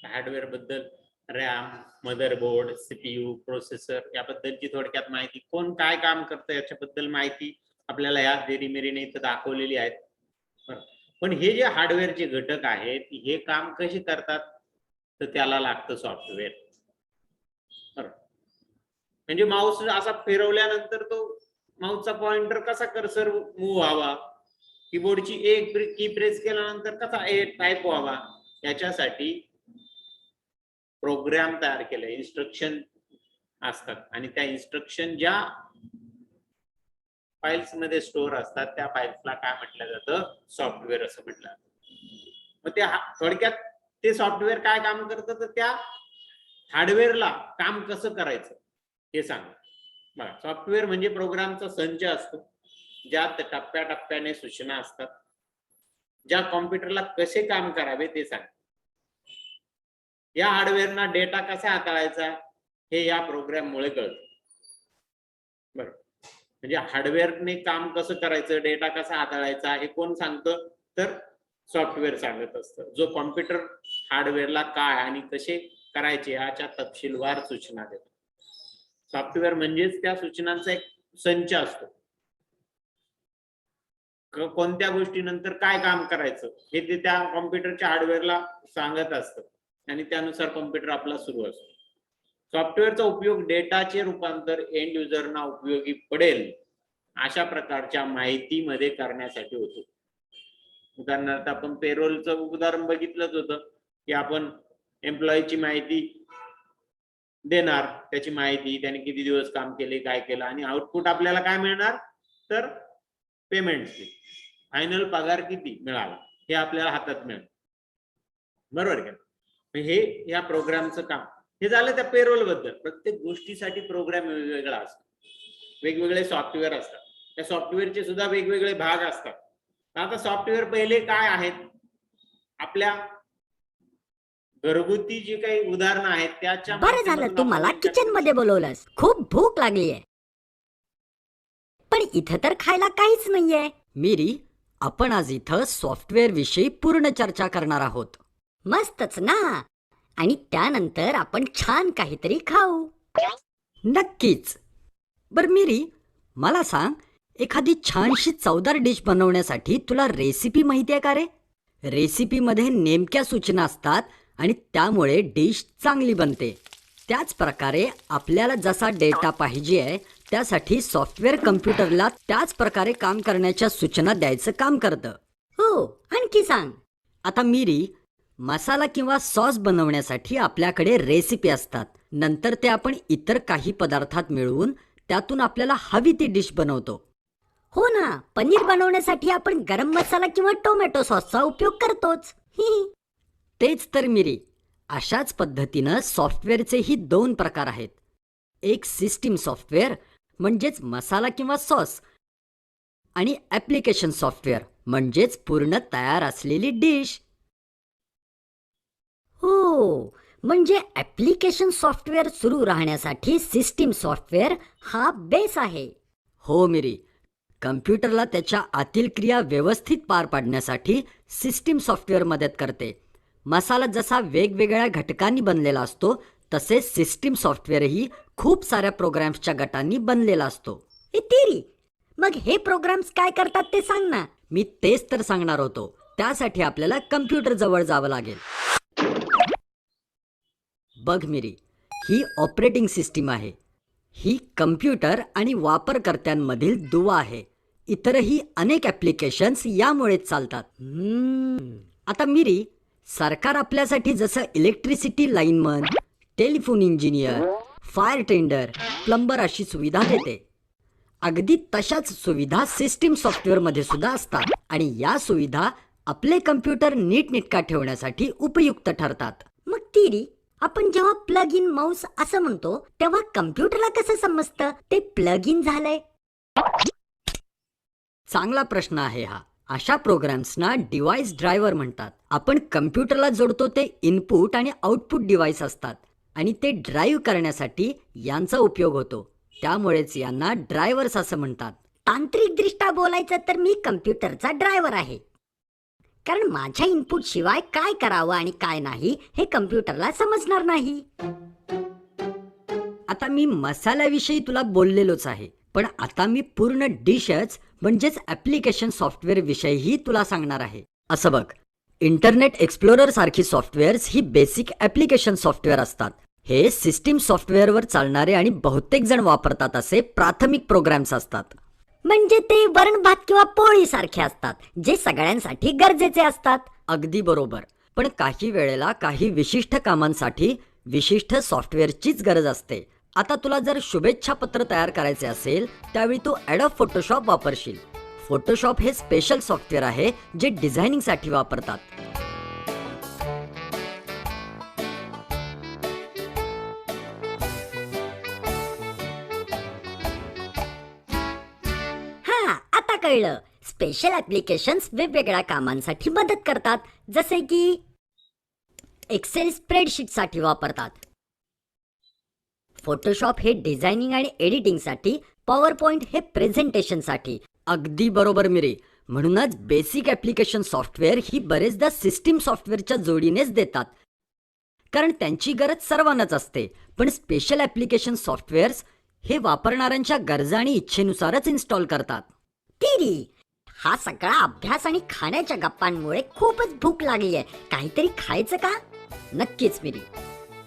हार्डवेअर बद्दल रॅम, मदरबोर्ड, सीपीयू, प्रोसेसर याबद्दलची थोडक्यात माहिती, कोण काय काम करतं याच्याबद्दल माहिती आपल्याला या देरीमेरीने इथं दाखवलेली आहेत. बरं. पण हे जे हार्डवेअरचे घटक आहेत हे काम कसे करतात, तर त्याला लागतं सॉफ्टवेअर. बरं. म्हणजे माऊस असा फिरवल्यानंतर तो माऊसचा पॉइंटर कसा कर्सर मूव्ह व्हावा, कीबोर्डची एक की प्रेस केल्यानंतर कसा टाईप व्हावा, याच्यासाठी प्रोग्राम तयार केले, इन्स्ट्रक्शन असतात आणि त्या इन्स्ट्रक्शन ज्या फाइल्स मध्ये स्टोअर असतात त्या फाइल्सला काय म्हटलं जातं, सॉफ्टवेअर असं म्हटलं जातं. मग ते थोडक्यात ते सॉफ्टवेअर काय काम करतं, तर त्या हार्डवेअरला काम कसं करायचं हे सांगतं. सॉफ्टवेअर म्हणजे प्रोग्रामचा संच असतो, ज्यात टप्प्याटप्प्याने सूचना असतात, ज्या कॉम्प्युटरला कसे काम करावे ते सांग. या हार्डवेअरना डेटा कसा हाताळायचा हे या प्रोग्राम मुळे कळतं. बरं, म्हणजे हार्डवेअरने काम कसं करायचं, डेटा कसा हाताळायचा हे कोण सांगतं, तर सॉफ्टवेअर सांगत असतं, जो कॉम्प्युटर हार्डवेअरला काय आणि कसे करायचे याच्या तपशीलवार सूचना देतो. सॉफ्टवेअर म्हणजेच त्या सूचनांचा एक संच असतो. कोणत्या गोष्टीनंतर काय काम करायचं हे ते त्या कॉम्प्युटरच्या हार्डवेअरला सांगत असतं आणि त्यानुसार कॉम्प्युटर आपला सुरू असतो. सॉफ्टवेअरचा उपयोग डेटाचे रूपांतर एंड युजरना उपयोगी पडेल अशा प्रकारच्या माहितीमध्ये करण्यासाठी होतो. उदाहरणार्थ आपण पेरोलचं उदाहरण बघितलंच होतं की आपण एम्प्लॉईची माहिती देणार, त्याची माहिती, त्याने किती दिवस काम केले, काय केलं, आणि आउटपुट आपल्याला काय मिळणार, तर पेमेंट, फायनल पगार किती मिळाला हे आपल्याला हातात मिळेल. बरोबर का? हे या प्रोग्रामचं काम. हे झालं त्या पेरोल बद्दल. प्रत्येक गोष्टीसाठी प्रोग्राम वेगवेगळा असतो, वेगवेगळे सॉफ्टवेअर असतात, त्या सॉफ्टवेअरचे सुद्धा वेगवेगळे भाग असतात. आता सॉफ्टवेअर पहिले काय आहेत, आपल्या घरगुती जे काही उदाहरणं आहेत त्याच्या बरं झालं तू मला किचन मध्ये बोलवलंस, खूप भूक लागलीये. पण इथं तर खायला काहीच नाहीये. मिरी, आपण आज इथं सॉफ्टवेअर विषयी पूर्ण चर्चा करणार आहोत. मस्तच ना. आणि त्यानंतर आपण छान काहीतरी खाऊ. नक्कीच. बर मिरी, मला सांग, एखादी छानशी चवदार डिश बनवण्यासाठी तुला रेसिपी माहिती आहे का रे? रेसिपीमध्ये नेमक्या सूचना असतात आणि त्यामुळे डिश चांगली बनते. त्याच प्रकारे आपल्याला जसा डेटा पाहिजे आहे त्यासाठी सॉफ्टवेअर कम्प्युटरला त्याच प्रकारे काम करण्याच्या सूचना द्यायचं काम करतं. हो, आणखी सांग. आता मिरी, मसाला किंवा सॉस बनवण्यासाठी आपल्याकडे रेसिपी असतात. नंतर ते आपण इतर काही पदार्थात मिळवून त्यातून आपल्याला हवी ती डिश बनवतो. हो ना, पनीर बनवण्यासाठी आपण गरम मसाला किंवा टोमॅटो सॉसचा उपयोग करतोच. तेच तर मिरी, अशाच पद्धतीनं सॉफ्टवेअरचेही 2 प्रकार आहेत. एक सिस्टीम सॉफ्टवेअर म्हणजेच मसाला किंवा सॉस, आणि ॲप्लिकेशन सॉफ्टवेअर म्हणजेच पूर्ण तयार असलेली डिश. हो, म्हणजे ॲप्लिकेशन सॉफ्टवेअर सुरू राहण्यासाठी सिस्टीम सॉफ्टवेअर हा बेस आहे. हो मिरी, कम्प्युटरला त्याच्या आतील क्रिया व्यवस्थित पार पाडण्यासाठी सिस्टीम सॉफ्टवेअर मदत करते. मसाला जसा वेगवेगळ्या घटकांनी बनलेला असतो तसे सिस्टीम सॉफ्टवेअरही खूप साऱ्या प्रोग्राम्सच्या गटांनी बनलेला असतो. तेरी, मग हे प्रोग्राम्स काय करतात ते सांग ना. मी तेच तर सांगणार होतो. त्यासाठी आपल्याला कम्प्युटर जवळ जावं लागेल. बघ मिरी, ही ऑपरेटिंग सिस्टीम आहे. ही कम्प्युटर आणि वापरकर्त्यांमधील दुवा आहे. इतरही अनेक ॲप्लिकेशन्स यामुळेच चालतात. आता मिरी, सरकार आपल्यासाठी जसं electricity lineman, telephone engineer, fire tender, plumber अशी सुविधा देते. अगदी तशाच सुविधा सिस्टीम सॉफ्टवेअरमध्ये सुद्धा असतात आणि या सुविधा आपले कम्प्युटर नीटनेटका ठेवण्यासाठी उपयुक्त ठरतात. मग तेरी, आपण जेव्हा प्लग इन माऊस असं म्हणतो तेव्हा कम्प्युटरला कसं समजतं ते प्लग इन झालंय? चांगला प्रश्न आहे हा. अशा प्रोग्राम्सना डिव्हाइस ड्रायव्हर म्हणतात. आपण कम्प्युटरला जोडतो ते इनपुट आणि आउटपुट डिव्हाइस असतात आणि ते ड्राईव्ह करण्यासाठी यांचा उपयोग होतो. त्यामुळेच यांना ड्रायव्हर्स असं म्हणतात. तांत्रिकदृष्ट्या बोलायचं तर मी कम्प्युटरचा ड्रायव्हर आहे, कारण माझ्या इनपुट शिवाय काय करावं आणि काय नाही हे कम्प्युटरला समजणार नाही. आता मी मसाल्याविषयी तुला बोललेलोच आहे, पण आता मी पूर्ण डिशच म्हणजेच ॲप्लिकेशन सॉफ्टवेअर विषयीही तुला सांगणार आहे. असं बघ, इंटरनेट एक्सप्लोरर सारखी सॉफ्टवेअर्स ही बेसिक ॲप्लिकेशन सॉफ्टवेअर असतात. हे सिस्टीम सॉफ्टवेअरवर चालणारे आणि बहुतेक जण वापरतात असे प्राथमिक प्रोग्राम्स असतात. म्हणजे ते वरण भात किंवा पोळी सारखे असतात जे सगळ्यांसाठी गरजेचे असतात. अगदी बरोबर. पण काही वेळेला काही विशिष्ट कामांसाठी विशिष्ट सॉफ्टवेअरचीच गरज असते. आता तुला जर शुभेच्छा पत्र तयार करायचे असेल त्यावेळी तू ॲडोब फोटोशॉप वापरशील. फोटोशॉप हे स्पेशल सॉफ्टवेअर आहे जे डिझायनिंगसाठी वापरतात. कळलं. स्पेशल ऍप्लिकेशन्स वेगवेगळ्या कामांसाठी मदत करतात, जसे की एक्सेल स्प्रेडशीटसाठी वापरतात, फोटोशॉप हे डिझायनिंग आणि एडिटिंगसाठी, पॉवर पॉइंट हे प्रेझेंटेशनसाठी. अगदी बरोबर मिरे. म्हणूनच बेसिक ऍप्लिकेशन सॉफ्टवेअर ही बरेचदा सिस्टीम सॉफ्टवेअरच्या जोडीनेच देतात, कारण त्यांची गरज सर्वांनाच असते. पण स्पेशल ऍप्लिकेशन सॉफ्टवेअर्स हे वापरणाऱ्यांच्या गरजा आणि इच्छेनुसारच इन्स्टॉल करतात. तिरी, हा सगळा अभ्यास आणि खाण्याच्या गप्पांमुळे खूपच भूक लागली आहे. काहीतरी खायचं का? नक्कीच मिरी.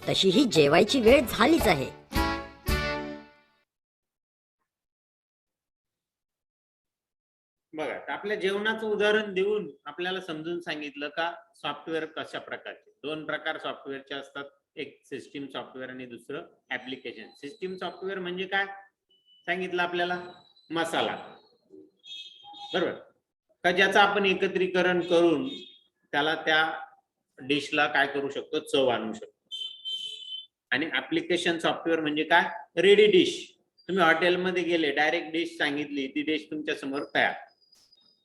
तशी ही जेवायची वेळ झालीच आहे. बघा, आपल्या जेवणाचं उदाहरण देऊन आपल्याला समजून सांगितलं का सॉफ्टवेअर कशा प्रकारचे. दोन प्रकार सॉफ्टवेअरचे असतात, एक सिस्टीम सॉफ्टवेअर आणि दुसरं ऍप्लिकेशन. सिस्टीम सॉफ्टवेअर म्हणजे काय सांगितलं आपल्याला? मसाला, बरोबर, का ज्याचं आपण एकत्रीकरण करून त्याला त्या डिशला काय करू शकतो, चव आणू शकतो. आणि ऍप्लिकेशन सॉफ्टवेअर म्हणजे काय? Ready dish. तुम्ही हॉटेलमध्ये गेले, डायरेक्ट डिश सांगितली, ती डिश तुमच्या समोर तयार.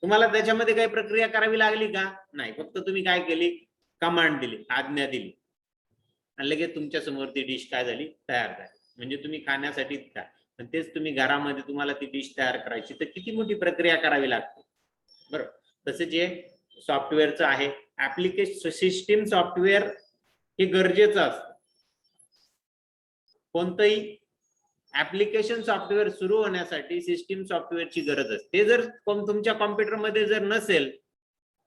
तुम्हाला त्याच्यामध्ये काही प्रक्रिया करावी लागली का? नाही. फक्त तुम्ही काय केली? कमांड दिली, आज्ञा दिली, आणि लगेच तुमच्या समोर ती डिश काय झाली? तयार झाली. म्हणजे तुम्ही खाण्यासाठी काय, पण तेच तुम्ही घरामध्ये तुम्हाला ती डिश तयार करायची तर किती मोठी प्रक्रिया करावी लागते, बरोबर. तसे जे सॉफ्टवेअरचं आहे ऍप्लिकेशन सिस्टीम सॉफ्टवेअर हे गरजेचं असतं. कोणतंही ऍप्लिकेशन सॉफ्टवेअर सुरू होण्यासाठी सिस्टीम सॉफ्टवेअरची गरज असते. ते जर तुमच्या कॉम्प्युटरमध्ये जर नसेल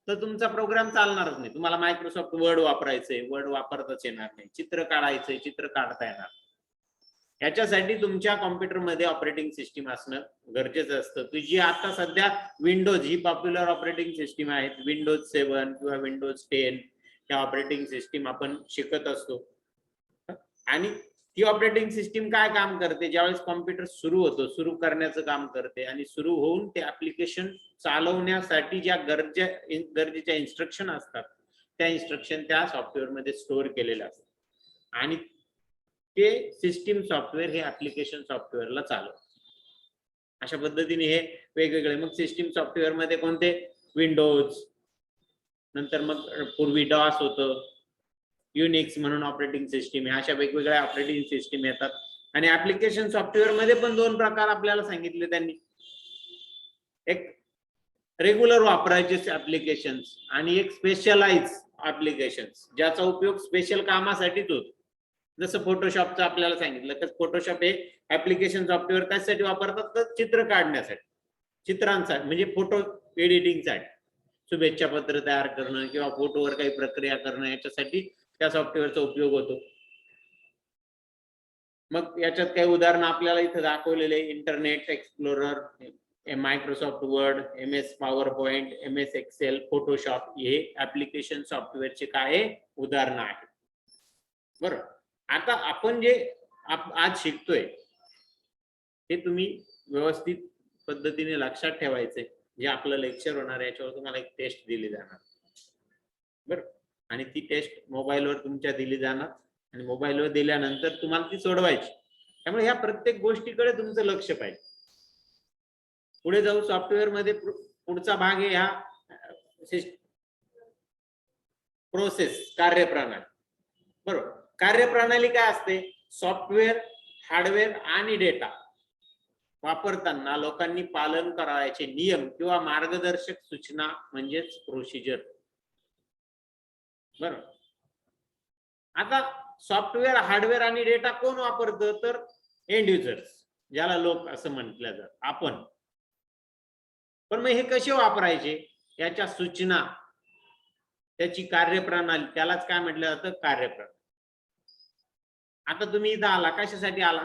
तर तुमचा प्रोग्राम चालणारच नाही. तुम्हाला मायक्रोसॉफ्ट वर्ड वापरायचंय, वर्ड वापरताच येणार नाही. चित्र काढायचंय, चित्र काढता येणार. याच्यासाठी तुमच्या कॉम्प्युटरमध्ये ऑपरेटिंग सिस्टीम असणं गरजेचं असतं. तुझी आता सध्या विंडोज ही पॉप्युलर ऑपरेटिंग सिस्टीम आहेत. विंडोज 7 किंवा विंडोज 10 या ऑपरेटिंग सिस्टीम आपण शिकत असतो. आणि ती ऑपरेटिंग सिस्टीम काय काम करते? ज्यावेळेस कॉम्प्युटर सुरू होतो, सुरू करण्याचं काम करते, आणि सुरू होऊन ते ऍप्लिकेशन चालवण्यासाठी ज्या गरजेच्या इन्स्ट्रक्शन असतात त्या इन्स्ट्रक्शन त्या सॉफ्टवेअर मध्ये स्टोअर केलेल्या असतात, आणि ते सिस्टीम सॉफ्टवेअर हे ऍप्लिकेशन सॉफ्टवेअरला चालवतं. अशा पद्धतीने हे वेगवेगळे. मग सिस्टीम सॉफ्टवेअर मध्ये कोणते? विंडोज, नंतर मग पूर्वी डॉस होतं, युनिक्स म्हणून ऑपरेटिंग सिस्टीम आहे. अशा वेगवेगळ्या ऑपरेटिंग सिस्टीम येतात. आणि ऍप्लिकेशन सॉफ्टवेअर मध्ये पण दोन प्रकार आपल्याला सांगितले त्यांनी. एक रेग्युलर वापरायचे ऍप्लिकेशन्स आणि एक स्पेशलाइज ऍप्लिकेशन्स, ज्याचा उपयोग स्पेशल कामासाठीच होतो. जसं फोटोशॉपचं आपल्याला सांगितलं तर फोटोशॉप हे ऍप्लिकेशन सॉफ्टवेअर त्यासाठी वापरतात, तर चित्र काढण्यासाठी, चित्रांसाठी, म्हणजे फोटो एडिटिंगसाठी, शुभेच्छा पत्र तयार करणं किंवा फोटोवर काही प्रक्रिया करणं, याच्यासाठी त्या सॉफ्टवेअरचा उपयोग होतो. मग याच्यात काही उदाहरणं आपल्याला इथं दाखवलेले: Internet Explorer, Microsoft Word, MS PowerPoint, MS Excel, Photoshop हे ऍप्लिकेशन सॉफ्टवेअरचे काय उदाहरणं आहेत. बरोबर. आता आपण जे आज शिकतोय हे तुम्ही व्यवस्थित पद्धतीने लक्षात ठेवायचे. जे आपलं लेक्चर होणार आहे याच्यावर तुम्हाला एक टेस्ट दिली जाणार, बरोबर, आणि ती टेस्ट मोबाईलवर तुमच्या दिली जाणार, आणि मोबाईलवर दिल्यानंतर तुम्हाला ती सोडवायची. त्यामुळे ह्या प्रत्येक गोष्टीकडे तुमचं लक्ष पाहिजे. पुढे जाऊ सॉफ्टवेअर मध्ये पुढचा भाग आहे ह्या प्रोसेस, कार्यप्रणाली. बरोबर. कार्यप्रणाली काय असते? सॉफ्टवेअर, हार्डवेअर आणि डेटा वापरताना लोकांनी पालन करायचे नियम किंवा मार्गदर्शक सूचना म्हणजेच प्रोसिजर. बरोबर. आता सॉफ्टवेअर, हार्डवेअर आणि डेटा कोण वापरतं? तर एंड युजर्स, ज्याला लोक असं म्हटलं जातं, आपण. पण मग हे कसे वापरायचे? याच्या सूचना, त्याची कार्यप्रणाली, त्यालाच काय म्हटलं जातं? कार्यप्रणाली. आता तुम्ही इथं आला, कशासाठी आला?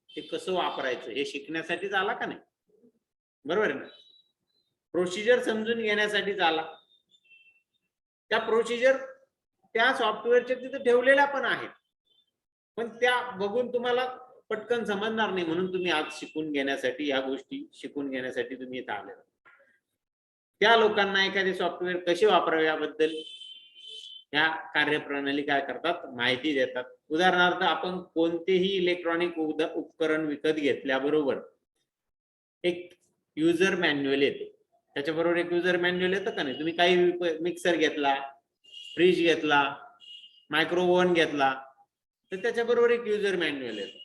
ते कसं वापरायचं हे शिकण्यासाठीच आला का नाही? बरोबर आहे ना? प्रोसिजर समजून घेण्यासाठीच आला. त्या प्रोसिजर त्या सॉफ्टवेअरच्या तिथे ठेवलेल्या पण आहेत, पण त्या बघून तुम्हाला पटकन समजणार नाही, म्हणून तुम्ही आज शिकून घेण्यासाठी, या गोष्टी शिकून घेण्यासाठी तुम्ही इथं आले. त्या लोकांना एखादे सॉफ्टवेअर कसे वापरावे याबद्दल या कार्यप्रणाली काय करतात? माहिती देतात. उदाहरणार्थ, आपण कोणतेही इलेक्ट्रॉनिक उपकरण विकत घेतल्याबरोबर एक युजर मॅन्युअल येते. त्याच्याबरोबर एक युजर मॅन्युअल येतं का नाही? तुम्ही काही मिक्सर घेतला, फ्रीज घेतला, मायक्रो ओव्हन घेतला, तर त्याच्याबरोबर एक युजर मॅन्युअल येतं.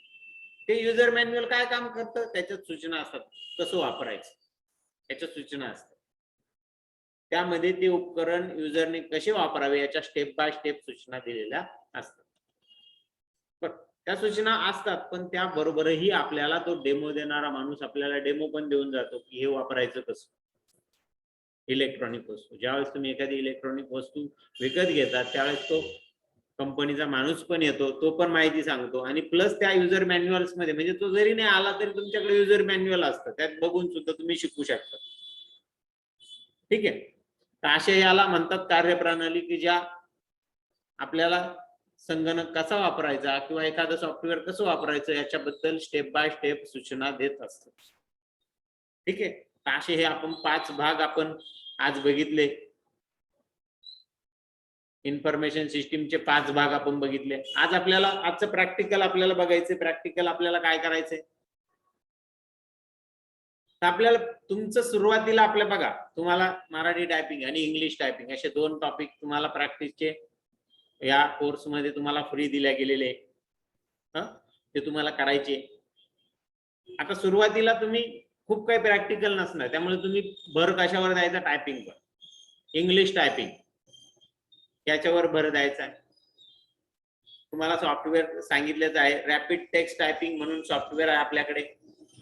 ते युजर मॅन्युअल काय काम करतं? त्याच्यात सूचना असतात कसं वापरायचं, त्याच्यात सूचना असतात. त्यामध्ये ते उपकरण युजरने कसे वापरावे याच्या स्टेप बाय स्टेप सूचना दिलेल्या असतात. पण त्या सूचना असतात, पण त्याबरोबरही आपल्याला तो डेमो देणारा माणूस आपल्याला डेमो पण देऊन जातो की हे वापरायचं कसं. इलेक्ट्रॉनिक वस्तू, ज्यावेळेस तुम्ही एखादी इलेक्ट्रॉनिक वस्तू विकत घेतात त्यावेळेस तो कंपनीचा माणूस पण येतो, तो पण माहिती सांगतो, आणि प्लस त्या युजर मॅन्युअल्स मध्ये, म्हणजे तो जरी नाही आला तरी तुमच्याकडे युजर मॅन्युअल असतं, त्यात बघून सुद्धा तुम्ही शिकू शकता. ठीक आहे. तर असे याला म्हणतात कार्यप्रणाली की ज्या आपल्याला संगणक कसा वापरायचा किंवा एखादं सॉफ्टवेअर कसं वापरायचं याच्याबद्दल स्टेप बाय स्टेप सूचना देत असतात. ठीक आहे. तर असे हे आपण 5 भाग आपण आज बघितले. इन्फॉर्मेशन सिस्टीमचे 5 भाग आपण बघितले. आज आपल्याला आजचं प्रॅक्टिकल आपल्याला बघायचं. प्रॅक्टिकल आपल्याला काय करायचंय? तर आपल्याला तुमचं सुरुवातीला आपल्या बघा, तुम्हाला मराठी टायपिंग आणि इंग्लिश टायपिंग असे 2 टॉपिक तुम्हाला प्रॅक्टिसचे या कोर्स मध्ये तुम्हाला फ्री दिल्या गेलेले, ते तुम्हाला करायचे. आता सुरुवातीला तुम्ही खूप काही प्रॅक्टिकल नसणार, त्यामुळे तुम्ही भर कशावर द्यायचा? टायपिंगवर, इंग्लिश टायपिंग याच्यावर भर द्यायचा आहे. तुम्हाला सॉफ्टवेअर सांगितलेच आहे, रॅपिड टेक्स्ट टायपिंग म्हणून सॉफ्टवेअर आहे आपल्याकडे.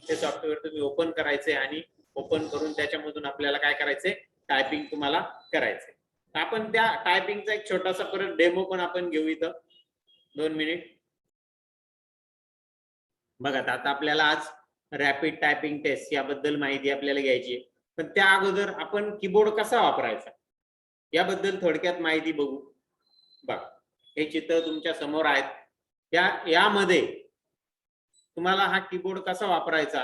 ते सॉफ्टवेअर तुम्ही ओपन करायचे आणि ओपन करून त्याच्यामधून आपल्याला काय करायचंय? टायपिंग तुम्हाला करायचंय. आपण त्या टायपिंगचा एक छोटासा परत डेमो पण आपण घेऊ इथं. 2 मिनिट बघा. आता आपल्याला आज रॅपिड टायपिंग टेस्ट याबद्दल माहिती आपल्याला घ्यायची आहे, पण त्या अगोदर आपण कीबोर्ड कसा वापरायचा याबद्दल थोडक्यात माहिती बघू. बघा, हे चित्र तुमच्या समोर आहेत. यामध्ये तुम्हाला हा कीबोर्ड कसा वापरायचा,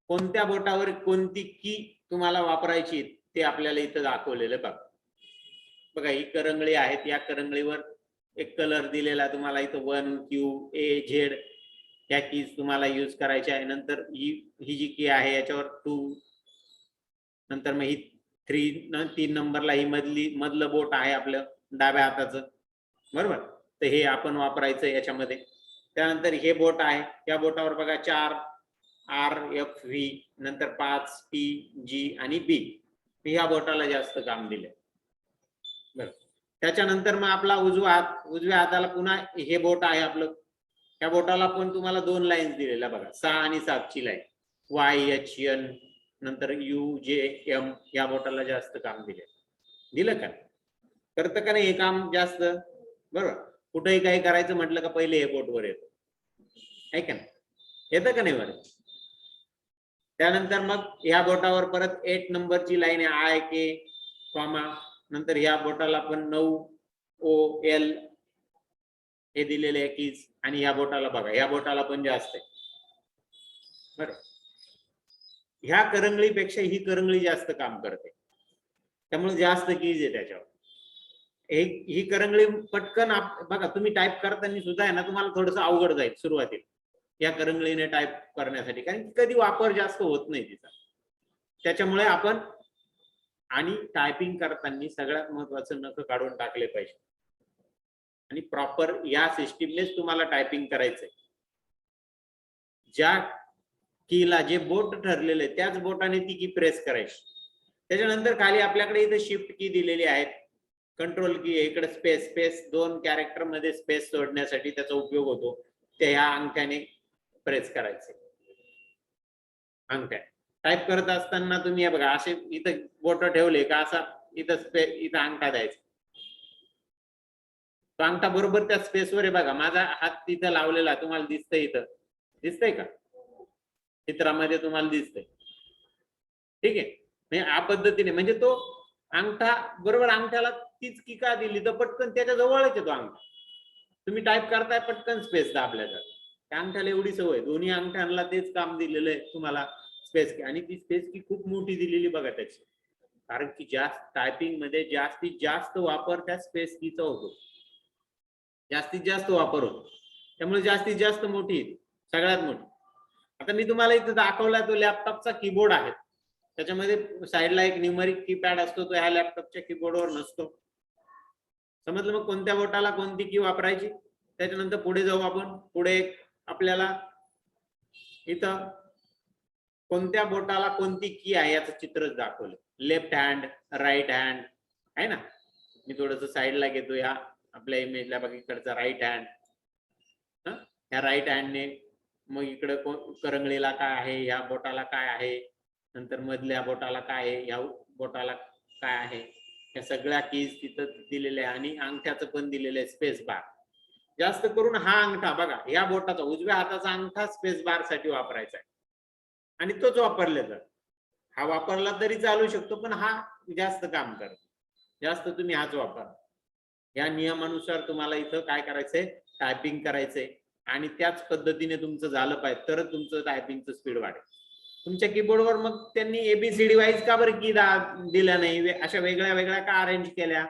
कोणत्या बोटावर कोणती की तुम्हाला वापरायची ते आपल्याला इथं दाखवलेलं बघा. बघा, ही करंगळी आहेत. या करंगळीवर एक कलर दिलेला तुम्हाला इथं 1 Q A Z या कीज तुम्हाला यूज करायच्या आहे. नंतर ही जी की आहे याच्यावर 2, नंतर मग ही 3 नंबरला ही मधलं बोट आहे आपलं डाव्या हाताचं, बरोबर. तर हे आपण वापरायचं याच्यामध्ये. त्यानंतर हे बोट आहे, या बोटावर बघा 4 R F V, नंतर 5 T G आणि B. ह्या बोटाला जास्त काम दिले. बरं, त्याच्यानंतर मग आपला उजव्या हाताला पुन्हा हे बोट आहे आपलं. त्या बोटाला पण तुम्हाला 2 लाईन्स दिलेल्या बघा, 6 आणि 7 ची लाईन, Y H N, नंतर U J M. या बोटाला जास्त काम दिलं का? करतं का नाही हे काम जास्त? बरोबर. कुठेही काही करायचं म्हटलं का पहिले हे बोटवर येतं, आहे का नाही? येतं का नाही बरं? त्यानंतर मग ह्या बोटावर परत 8 नंबरची लाईन आहे, I K कॉमा, नंतर ह्या बोटाला पण 9 O L हे दिलेले आहे कीज, आणि ह्या बोटाला बघा, ह्या बोटाला पण जास्त आहे. बरं, ह्या करंगळीपेक्षा ही करंगळी जास्त काम करते, त्यामुळे जास्त कीज आहे त्याच्यावर. ही करंगळी पटकन बघा, तुम्ही टाईप करताना सुद्धा आहे ना, तुम्हाला थोडस अवघड जाईल सुरुवातीला या करंगळीने टाईप करण्यासाठी, कारण कधी वापर जास्त होत नाही तिचा. त्याच्यामुळे आपण आणि टायपिंग करताना सगळ्यात महत्वाचं नख काढून टाकले पाहिजे, आणि प्रॉपर या सिस्टीमनेच तुम्हाला टायपिंग करायचंय. ज्या कीला जे बोट ठरलेले त्याच बोटाने ती की प्रेस करायची. त्याच्यानंतर खाली आपल्याकडे इथे शिफ्ट की दिलेली आहे, कंट्रोल की, इकडे स्पेस 2 कॅरेक्टर मध्ये स्पेस सोडण्यासाठी त्याचा उपयोग होतो. ते ह्या अंगठ्याने प्रेस करायचे. अंगठ्या टाईप करत असताना तुम्ही हे बघा, असे इथं बोट ठेवले का असा इथं अंगठा द्यायचा. तो अंगठा बरोबर त्या स्पेसवर आहे बघा. माझा हात तिथं लावलेला तुम्हाला दिसतंय, इथं दिसतंय का? चित्रामध्ये तुम्हाला दिसतंय, ठीक आहे. या पद्धतीने म्हणजे तो अंगठा बरोबर, अंगठ्याला तीच की का दिली तर पटकन त्याच्या जवळच येतो अंगठा. तुम्ही टाईप करताय पटकन स्पेस दाबल्या जात. त्या अंगठ्याला एवढी सवय, दोन्ही अंगठ्यांना तेच काम दिलेलं आहे तुम्हाला, स्पेस की. आणि ती स्पेस की खूप मोठी दिलेली बघा त्याची, कारण की जास्त टायपिंग मध्ये जास्तीत जास्त वापर त्या स्पेस कीचा होतो, जास्तीत जास्त वापर होतो, त्यामुळे जास्तीत जास्त मोठी, सगळ्यात मोठी. आता मी तुम्हाला इथे दाखवला तो लॅपटॉपचा कीबोर्ड आहे. त्याच्यामध्ये साईडला एक न्यूमरिक कीपॅड असतो, तो ह्या लॅपटॉपच्या कीबोर्डवर नसतो. समजलं? मग कोणत्या बोटाला कोणती की वापरायची. त्याच्यानंतर पुढे जाऊ आपण. पुढे आपल्याला इथं कोणत्या बोटाला कोणती की आहे याचं चित्रच दाखवलं. लेफ्ट हँड, राईट हँड आहे ना. मी थोडस साईडला घेतो या आपल्या इमेजला. बघा इकडचा राईट हँड, ह्या राईट हँडने मग इकडे करंगळीला काय आहे, ह्या बोटाला काय आहे, नंतर मधल्या बोटाला काय आहे, ह्या बोटाला काय आहे, या सगळ्या कीज तिथं दिलेल्या आहे. आणि अंगठ्याचं पण दिलेलं आहे स्पेस बार. जास्त करून हा अंगठा बघा, या बोटाचा उजव्या हाताचा अंगठा स्पेस बार साठी वापरायचा आहे आणि तोच वापरले जातो. हा वापरला तरी चालू शकतो, पण हा जास्त काम करतो. जास्त तुम्ही हाच वापरा. या नियमानुसार तुम्हाला इथं काय करायचंय, टायपिंग करायचंय आणि त्याच पद्धतीने तुमचं झालं पाहिजे, तर तुमचं टायपिंगचं स्पीड वाढेल. तुमच्या कीबोर्डवर मग त्यांनी एबीसीडी वाईज का बरं की दिल्या नाही, अशा वेगळ्या वेगळ्या का अरेंज केल्या?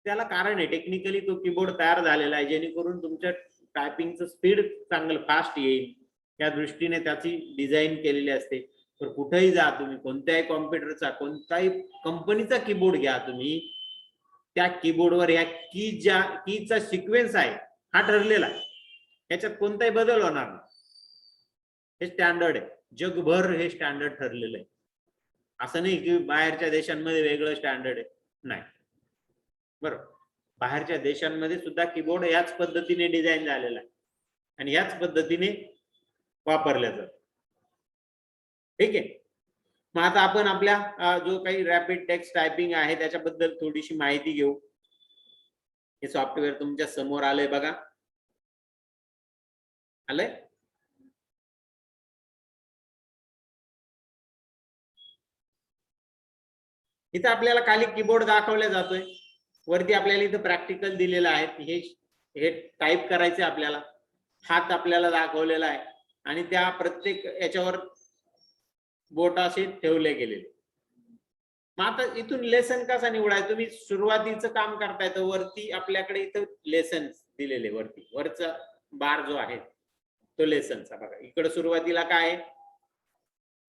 त्याला कारण आहे, टेक्निकली तो कीबोर्ड तयार झालेला आहे जेणेकरून तुमच्या टायपिंगचं स्पीड चांगलं फास्ट येईल, या दृष्टीने त्याची डिझाईन केलेली असते. तर कुठेही जा तुम्ही, कोणत्याही कॉम्प्युटरचा कोणत्याही कंपनीचा कीबोर्ड घ्या तुम्ही, त्या कीबोर्डवर या कीचा सिक्वेन्स आहे हा ठरलेला आहे, याच्यात कोणताही बदल होणार नाही. हे स्टँडर्ड आहे, जगभर हे स्टँडर्ड ठरलेलं आहे. असं नाही की बाहेरच्या देशांमध्ये वेगळं स्टँडर्ड आहे, नाही. बरोबर, बाहेरच्या देशांमध्ये सुद्धा कीबोर्ड याच पद्धतीने डिझाईन झालेला आहे आणि याच पद्धतीने वापरल्या जातात. ठीक आहे. मग आता आपण आपल्या जो काही रॅपिड टेक्स्ट टायपिंग आहे त्याच्याबद्दल थोडीशी माहिती घेऊ. हे सॉफ्टवेअर तुमच्या समोर आलंय बघा, आलंय. इथं आपल्याला खाली कीबोर्ड दाखवला जातोय, वरती आपल्याला इथं प्रॅक्टिकल दिलेलं आहे. हे टाईप करायचे आपल्याला, हात आपल्याला दाखवलेला आहे आणि त्या प्रत्येक याच्यावर बोट असे ठेवले गेलेले. मग आता इथून लेसन कसा निवडायचं, तुम्ही सुरुवातीचं काम करताय तर वरती आपल्याकडे इथं लेसन दिलेले, वरती वरचा बार जो आहे तो लेसनचा. बघा इकडे सुरुवातीला काय आहे,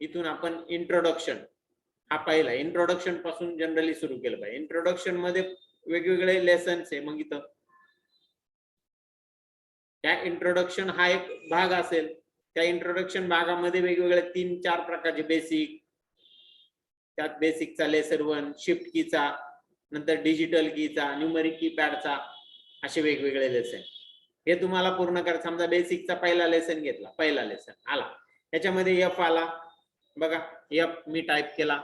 इथून आपण इंट्रोडक्शन हा पहिला, इंट्रोडक्शन पासून जनरली सुरू केलं पाहिजे. इंट्रोडक्शन मध्ये वेगवेगळे लेसन्स आहे. मग इथं त्या इंट्रोडक्शन हा एक भाग असेल, त्या इंट्रोडक्शन भागामध्ये वेगवेगळे 3-4 प्रकारचे बेसिक, त्यात बेसिकचा लेसन 1, शिफ्ट कीचा, नंतर डिजिटल कीचा, न्यूमरिक कीपॅडचा, असे वेगवेगळे लेसन हे तुम्हाला पूर्ण करायचं. समजा बेसिकचा पहिला लेसन घेतला, पहिला लेसन आला, त्याच्यामध्ये एफ आला बघा, एफ मी टाईप केला,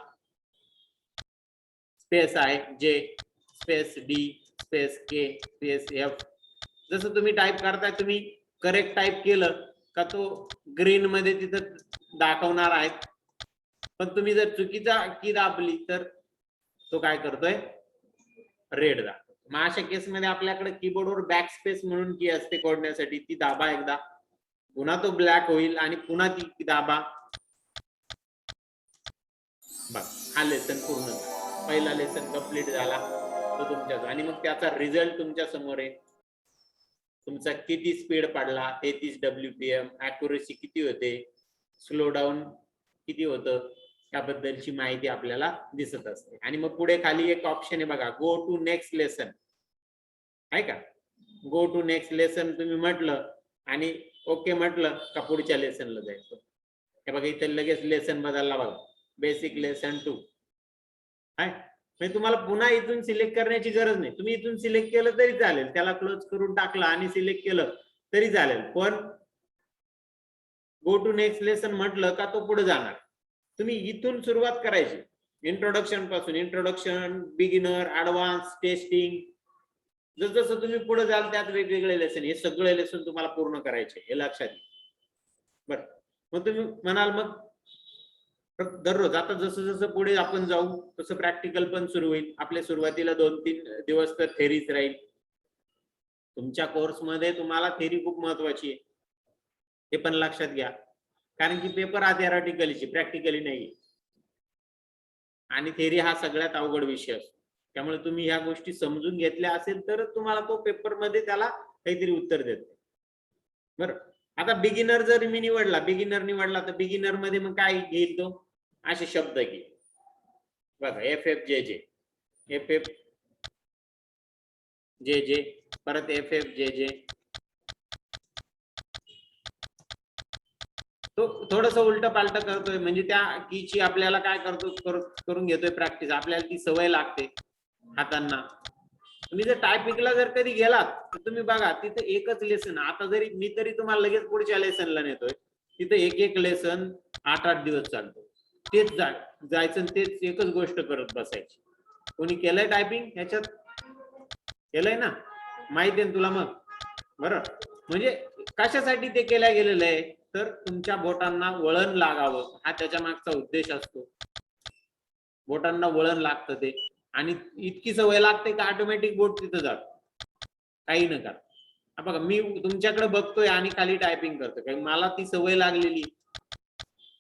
स्पेस आहे जे, स्पेस डी, स्पेस के, स्पेस एफ. जसं तुम्ही टाईप करताय, तुम्ही करेक्ट टाईप केलं का तो ग्रीन मध्ये तिथं दाखवणार आहे, पण तुम्ही जर चुकीचा की दाबली तर तो काय करतोय, रेड दाखवतो. मग अशा केसमध्ये आपल्याकडे कीबोर्डवर बॅक स्पेस म्हणून की असते कोडण्यासाठी, ती दाबा एकदा, पुन्हा तो ब्लॅक होईल आणि पुन्हा ती दाबा. बघ हा लेसन पूर्ण झाला, पहिला लेसन कंप्लीट झाला तो तुमच्या, आणि मग त्याचा रिझल्ट तुमच्या समोर आहे. तुमचा किती स्पीड पडला, 33 WPM, ऍक्युरेसी किती होते, स्लो डाऊन किती होतं, याबद्दलची माहिती आपल्याला दिसत असते. आणि मग पुढे खाली एक ऑप्शन आहे बघा, गो टू नेक्स्ट लेसन आहे का. गो टू नेक्स्ट लेसन तुम्ही म्हटलं आणि ओके म्हटलं का पुढच्या लेसनला जायचं. हे बघा इथे लगेच लेसन बदलला बघा, बेसिक लेसन 2 आहे. म्हणजे तुम्हाला पुन्हा इथून सिलेक्ट करण्याची गरज नाही, तुम्ही इथून सिलेक्ट केलं तरी चालेल, त्याला क्लोज करून टाकलं आणि सिलेक्ट केलं तरी चालेल, पण गो टू नेक्स्ट लेसन म्हटलं का तो पुढे जाणार. तुम्ही इथून सुरुवात करायची, इंट्रोडक्शन पासून, इंट्रोडक्शन, बिगिनर, ऍडव्हान्स, टेस्टिंग, जसं तुम्ही पुढे जाल त्यात वेगवेगळे लेसन, हे सगळे लेसन तुम्हाला पूर्ण करायचे, हे लक्षात घ्या. बरं, मग तुम्ही म्हणाल मग दररोज, आता जसं जसं पुढे आपण जाऊ तसं प्रॅक्टिकल पण सुरू होईल. आपल्या सुरुवातीला 2-3 दिवस तर थेरीच राहील. तुमच्या कोर्समध्ये तुम्हाला थेरी खूप महत्वाची आहे, हे पण लक्षात घ्या, कारण की पेपर हा थेरॉटिकलीची, प्रॅक्टिकली नाही, आणि थेरी हा सगळ्यात अवघड विषय असतो. त्यामुळे तुम्ही ह्या गोष्टी समजून घेतल्या असेल तर तुम्हाला तो पेपर मध्ये त्याला काहीतरी उत्तर देते. बरं, आता बिगिनर जर मी निवडला, बिगिनर निवडला तर बिगिनर मध्ये मग काय घेईल तो, असे शब्द घे बघा, FFJJ, FFJJ, परत FFJJ. तो थोडस उलट पालट करतोय, म्हणजे त्या कीची आपल्याला काय करून घेतोय प्रॅक्टिस, आपल्याला ती सवय लागते हातांना. तुम्ही जर टायपिंगला जर कधी गेलात तर तुम्ही बघा तिथे एकच लेसन, आता जरी मी तरी तुम्हाला लगेच पुढच्या लेसनला नेतोय, तिथे एक लेसन 8-8 दिवस चालतो. तेच जायचं तेच एकच गोष्ट करत बसायची. कोणी केलंय टायपिंग ह्याच्यात? केलंय ना, माहिती आहे तुला मग बरं. म्हणजे कशासाठी ते केल्या गेलेलं आहे, तर तुमच्या बोटांना वळण लागावं हा त्याच्या मागचा उद्देश असतो. बोटांना वळण लागतं ते, आणि इतकी सवय लागते की ऑटोमॅटिक बोट तिथं जात, काही न करा. बघा मी तुमच्याकडे बघतोय आणि खाली टायपिंग करतोय, कारण मला ती सवय लागलेली,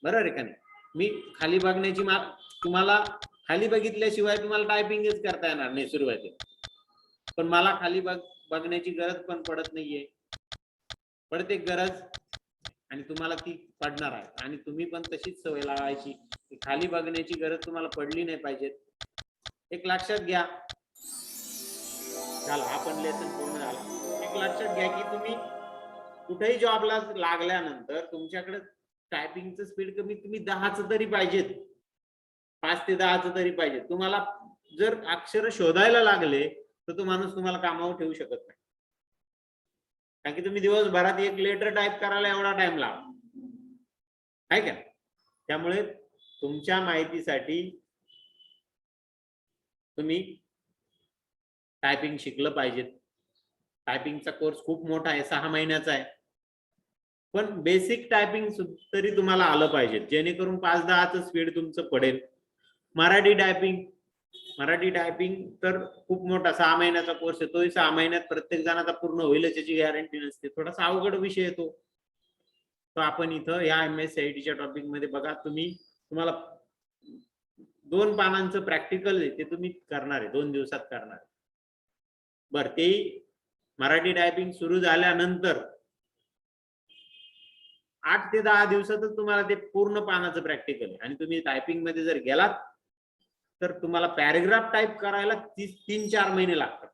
बरोबर आहे का नाही. मी खाली बघण्याची तुम्हाला खाली बघितल्याशिवाय तुम्हाला टायपिंगच करता येणार नाही सुरुवातीला, पण मला खाली बघण्याची गरज पण पडत नाहीये, पडते गरज, आणि तुम्हाला ती पडणार आहे. आणि तुम्ही पण तशीच सवय लावायची, खाली बघण्याची गरज तुम्हाला पडली नाही पाहिजे. एक लक्षात घ्या. झाला आपण लेसन पूर्ण झाला. एक लक्षात घ्या की तुम्ही कुठेही जॉबला लागल्यानंतर तुमच्याकडे टायपिंगचं स्पीड कमीत कमी 10चं तरी पाहिजेत, 5 ते 10चं तरी पाहिजे. तुम्हाला जर अक्षर शोधायला लागले तर तो माणूस तुम्हाला कामावर ठेवू शकत नाही, कारण की तुम्ही दिवसभरात एक लेटर टाईप करायला एवढा टाइम लावा, आहे का. त्यामुळे तुमच्या माहितीसाठी तुम्ही टायपिंग शिकलं पाहिजे. टायपिंगचा कोर्स खूप मोठा आहे, 6 महिन्याचा आहे, पण बेसिक टायपिंग तरी तुम्हाला आलं पाहिजे, जेणेकरून 5-10चं स्पीड तुमचं पडेल. मराठी टायपिंग तर खूप मोठा 6 महिन्याचा कोर्स आहे, तोही 6 महिन्यात प्रत्येक जणाचा पूर्ण होईलच याची गॅरंटी नसते, थोडासा अवघड विषय येतो. तो आपण इथं या MSCITच्या टॉपिक मध्ये बघा, तुम्हाला 2 पानांचं प्रॅक्टिकल आहे, ते तुम्ही करणार आहे, 2 दिवसात करणार आहे. बर, ते मराठी टायपिंग सुरू झाल्यानंतर 8 ते 10 दिवसातच तुम्हाला ते पूर्ण पानाचं प्रॅक्टिकल आहे. आणि तुम्ही टायपिंग मध्ये जर गेलात तर तुम्हाला पॅरेग्राफ टाईप करायला 3-4 महिने लागतात,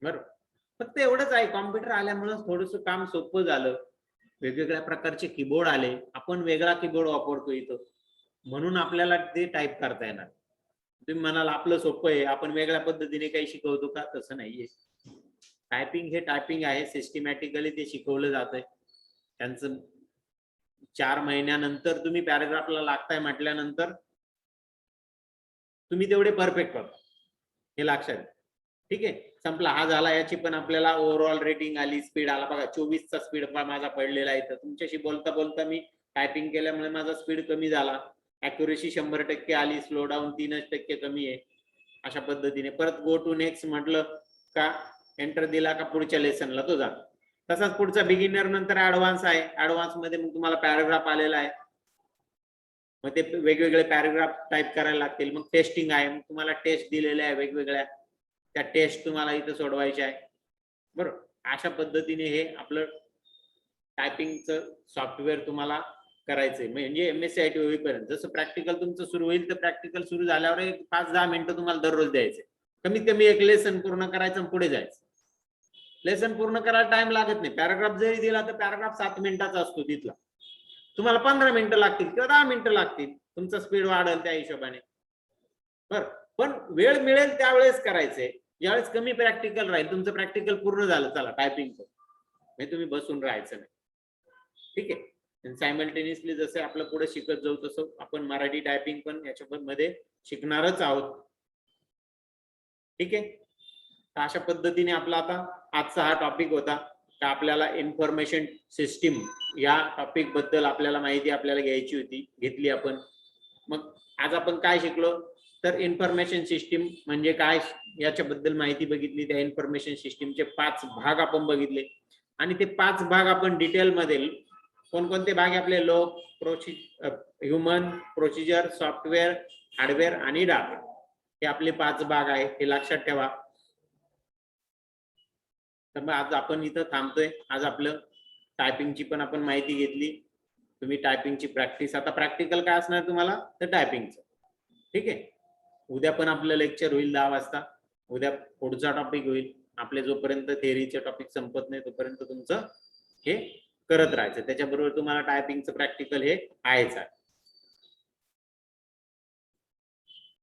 बरोबर. फक्त एवढंच आहे, कॉम्प्युटर आल्यामुळे थोडंसं काम सोपं झालं, वेगवेगळ्या प्रकारचे कीबोर्ड आले, आपण वेगळा कीबोर्ड वापरतो इथं, म्हणून आपल्याला ते टाईप करता येणार. तुम्ही म्हणाल आपलं सोपं आहे, आपण वेगळ्या पद्धतीने काही शिकवतो का? तसं नाहीये. टायपिंग हे टायपिंग आहे, सिस्टमॅटिकली ते शिकवलं जातंय. त्यांचं 4 महिन्यानंतर तुम्ही पॅराग्राफला लागताय म्हटल्यानंतर तुम्ही तेवढे परफेक्ट करता, हे लक्षात घ्या. ठीक आहे, संपला हा झाला. याची पण आपल्याला ओव्हरऑल रेटिंग आली, स्पीड आला बघा, 24चा स्पीड माझा पडलेला आहे. तर तुमच्याशी बोलता बोलता मी टायपिंग केल्यामुळे माझा स्पीड कमी झाला, ॲक्युरेसी 100% आली, स्लो डाऊन 3% कमी आहे. अशा पद्धतीने परत गो टू नेक्स्ट म्हटलं का, एंटर दिला का पुढच्या लेसनला तो जा. तसाच पुढचा बिगिनर नंतर ऍडव्हान्स आहे, ऍडव्हान्स मध्ये मग तुम्हाला पॅराग्राफ आलेला आहे, मग ते वेगवेगळे पॅराग्राफ टाईप करायला लागतील. मग टेस्टिंग आहे, मग तुम्हाला टेस्ट दिलेल्या आहे वेगवेगळ्या, त्या टेस्ट तुम्हाला इथं सोडवायच्या आहे, बरोबर. अशा पद्धतीने हे आपलं टायपिंगचं सॉफ्टवेअर तुम्हाला करायचंय, म्हणजे MSCIT होईपर्यंत. जसं प्रॅक्टिकल तुमचं सुरू होईल तर प्रॅक्टिकल सुरू झाल्यावर 5-10 मिनिटं तुम्हाला दररोज द्यायचे, कमीत कमी एक लेसन पूर्ण करायचं आणि पुढे जायचं. लेसन पूर्ण करायला टाइम लागत नाही, पॅराग्राफ जरी दिला तर पॅराग्राफ 7 मिनिटाचा असतो, तिथला तुम्हाला 15 मिनिटं लागतील किंवा 10 मिनिटं लागतील, तुमचा स्पीड वाढेल त्या हिशोबाने, बरं. पण वेळ मिळेल त्यावेळेस करायचंय, ज्यावेळेस कमी प्रॅक्टिकल राहील, तुमचं प्रॅक्टिकल पूर्ण झालं चला टायपिंगचं, म्हणजे तुम्ही बसून राहायचं नाही. ठीक आहे, सायमल्टेनियसली जसं आपलं पुढे शिकत जाऊ तसं आपण मराठी टायपिंग पण याच्यामध्ये शिकणारच आहोत. ठीक आहे, तर अशा पद्धतीने आपला आता आजचा हा टॉपिक होता, तर आपल्याला इन्फॉर्मेशन सिस्टीम या टॉपिक बद्दल आपल्याला माहिती आपल्याला घ्यायची होती, घेतली आपण. मग आज आपण काय शिकलो, तर इन्फॉर्मेशन सिस्टीम म्हणजे काय याच्याबद्दल माहिती बघितली. त्या इन्फॉर्मेशन सिस्टीमचे 5 भाग आपण बघितले, आणि ते 5 भाग आपण डिटेलमध्ये, कोणकोणते भाग आपले, लोक, ह्युमन, प्रोसिजर, सॉफ्टवेअर, हार्डवेअर आणि डाटा, हे आपले 5 भाग आहेत, हे लक्षात ठेवा. तर मग आज आपण इथं थांबतोय. आज आपलं टायपिंगची पण आपण माहिती घेतली. तुम्ही टायपिंगची प्रॅक्टिस, आता प्रॅक्टिकल काय असणार तुम्हाला तर टायपिंगचं. ठीक आहे. उद्या पण आपलं लेक्चर होईल 10 वाजता. उद्या पुढचा टॉपिक होईल. आपले जोपर्यंत थेअरीचे टॉपिक संपत नाही तोपर्यंत तुमचं हे करत राहायचं. त्याच्याबरोबर तुम्हाला टायपिंगचं प्रॅक्टिकल हे आहेच आहे.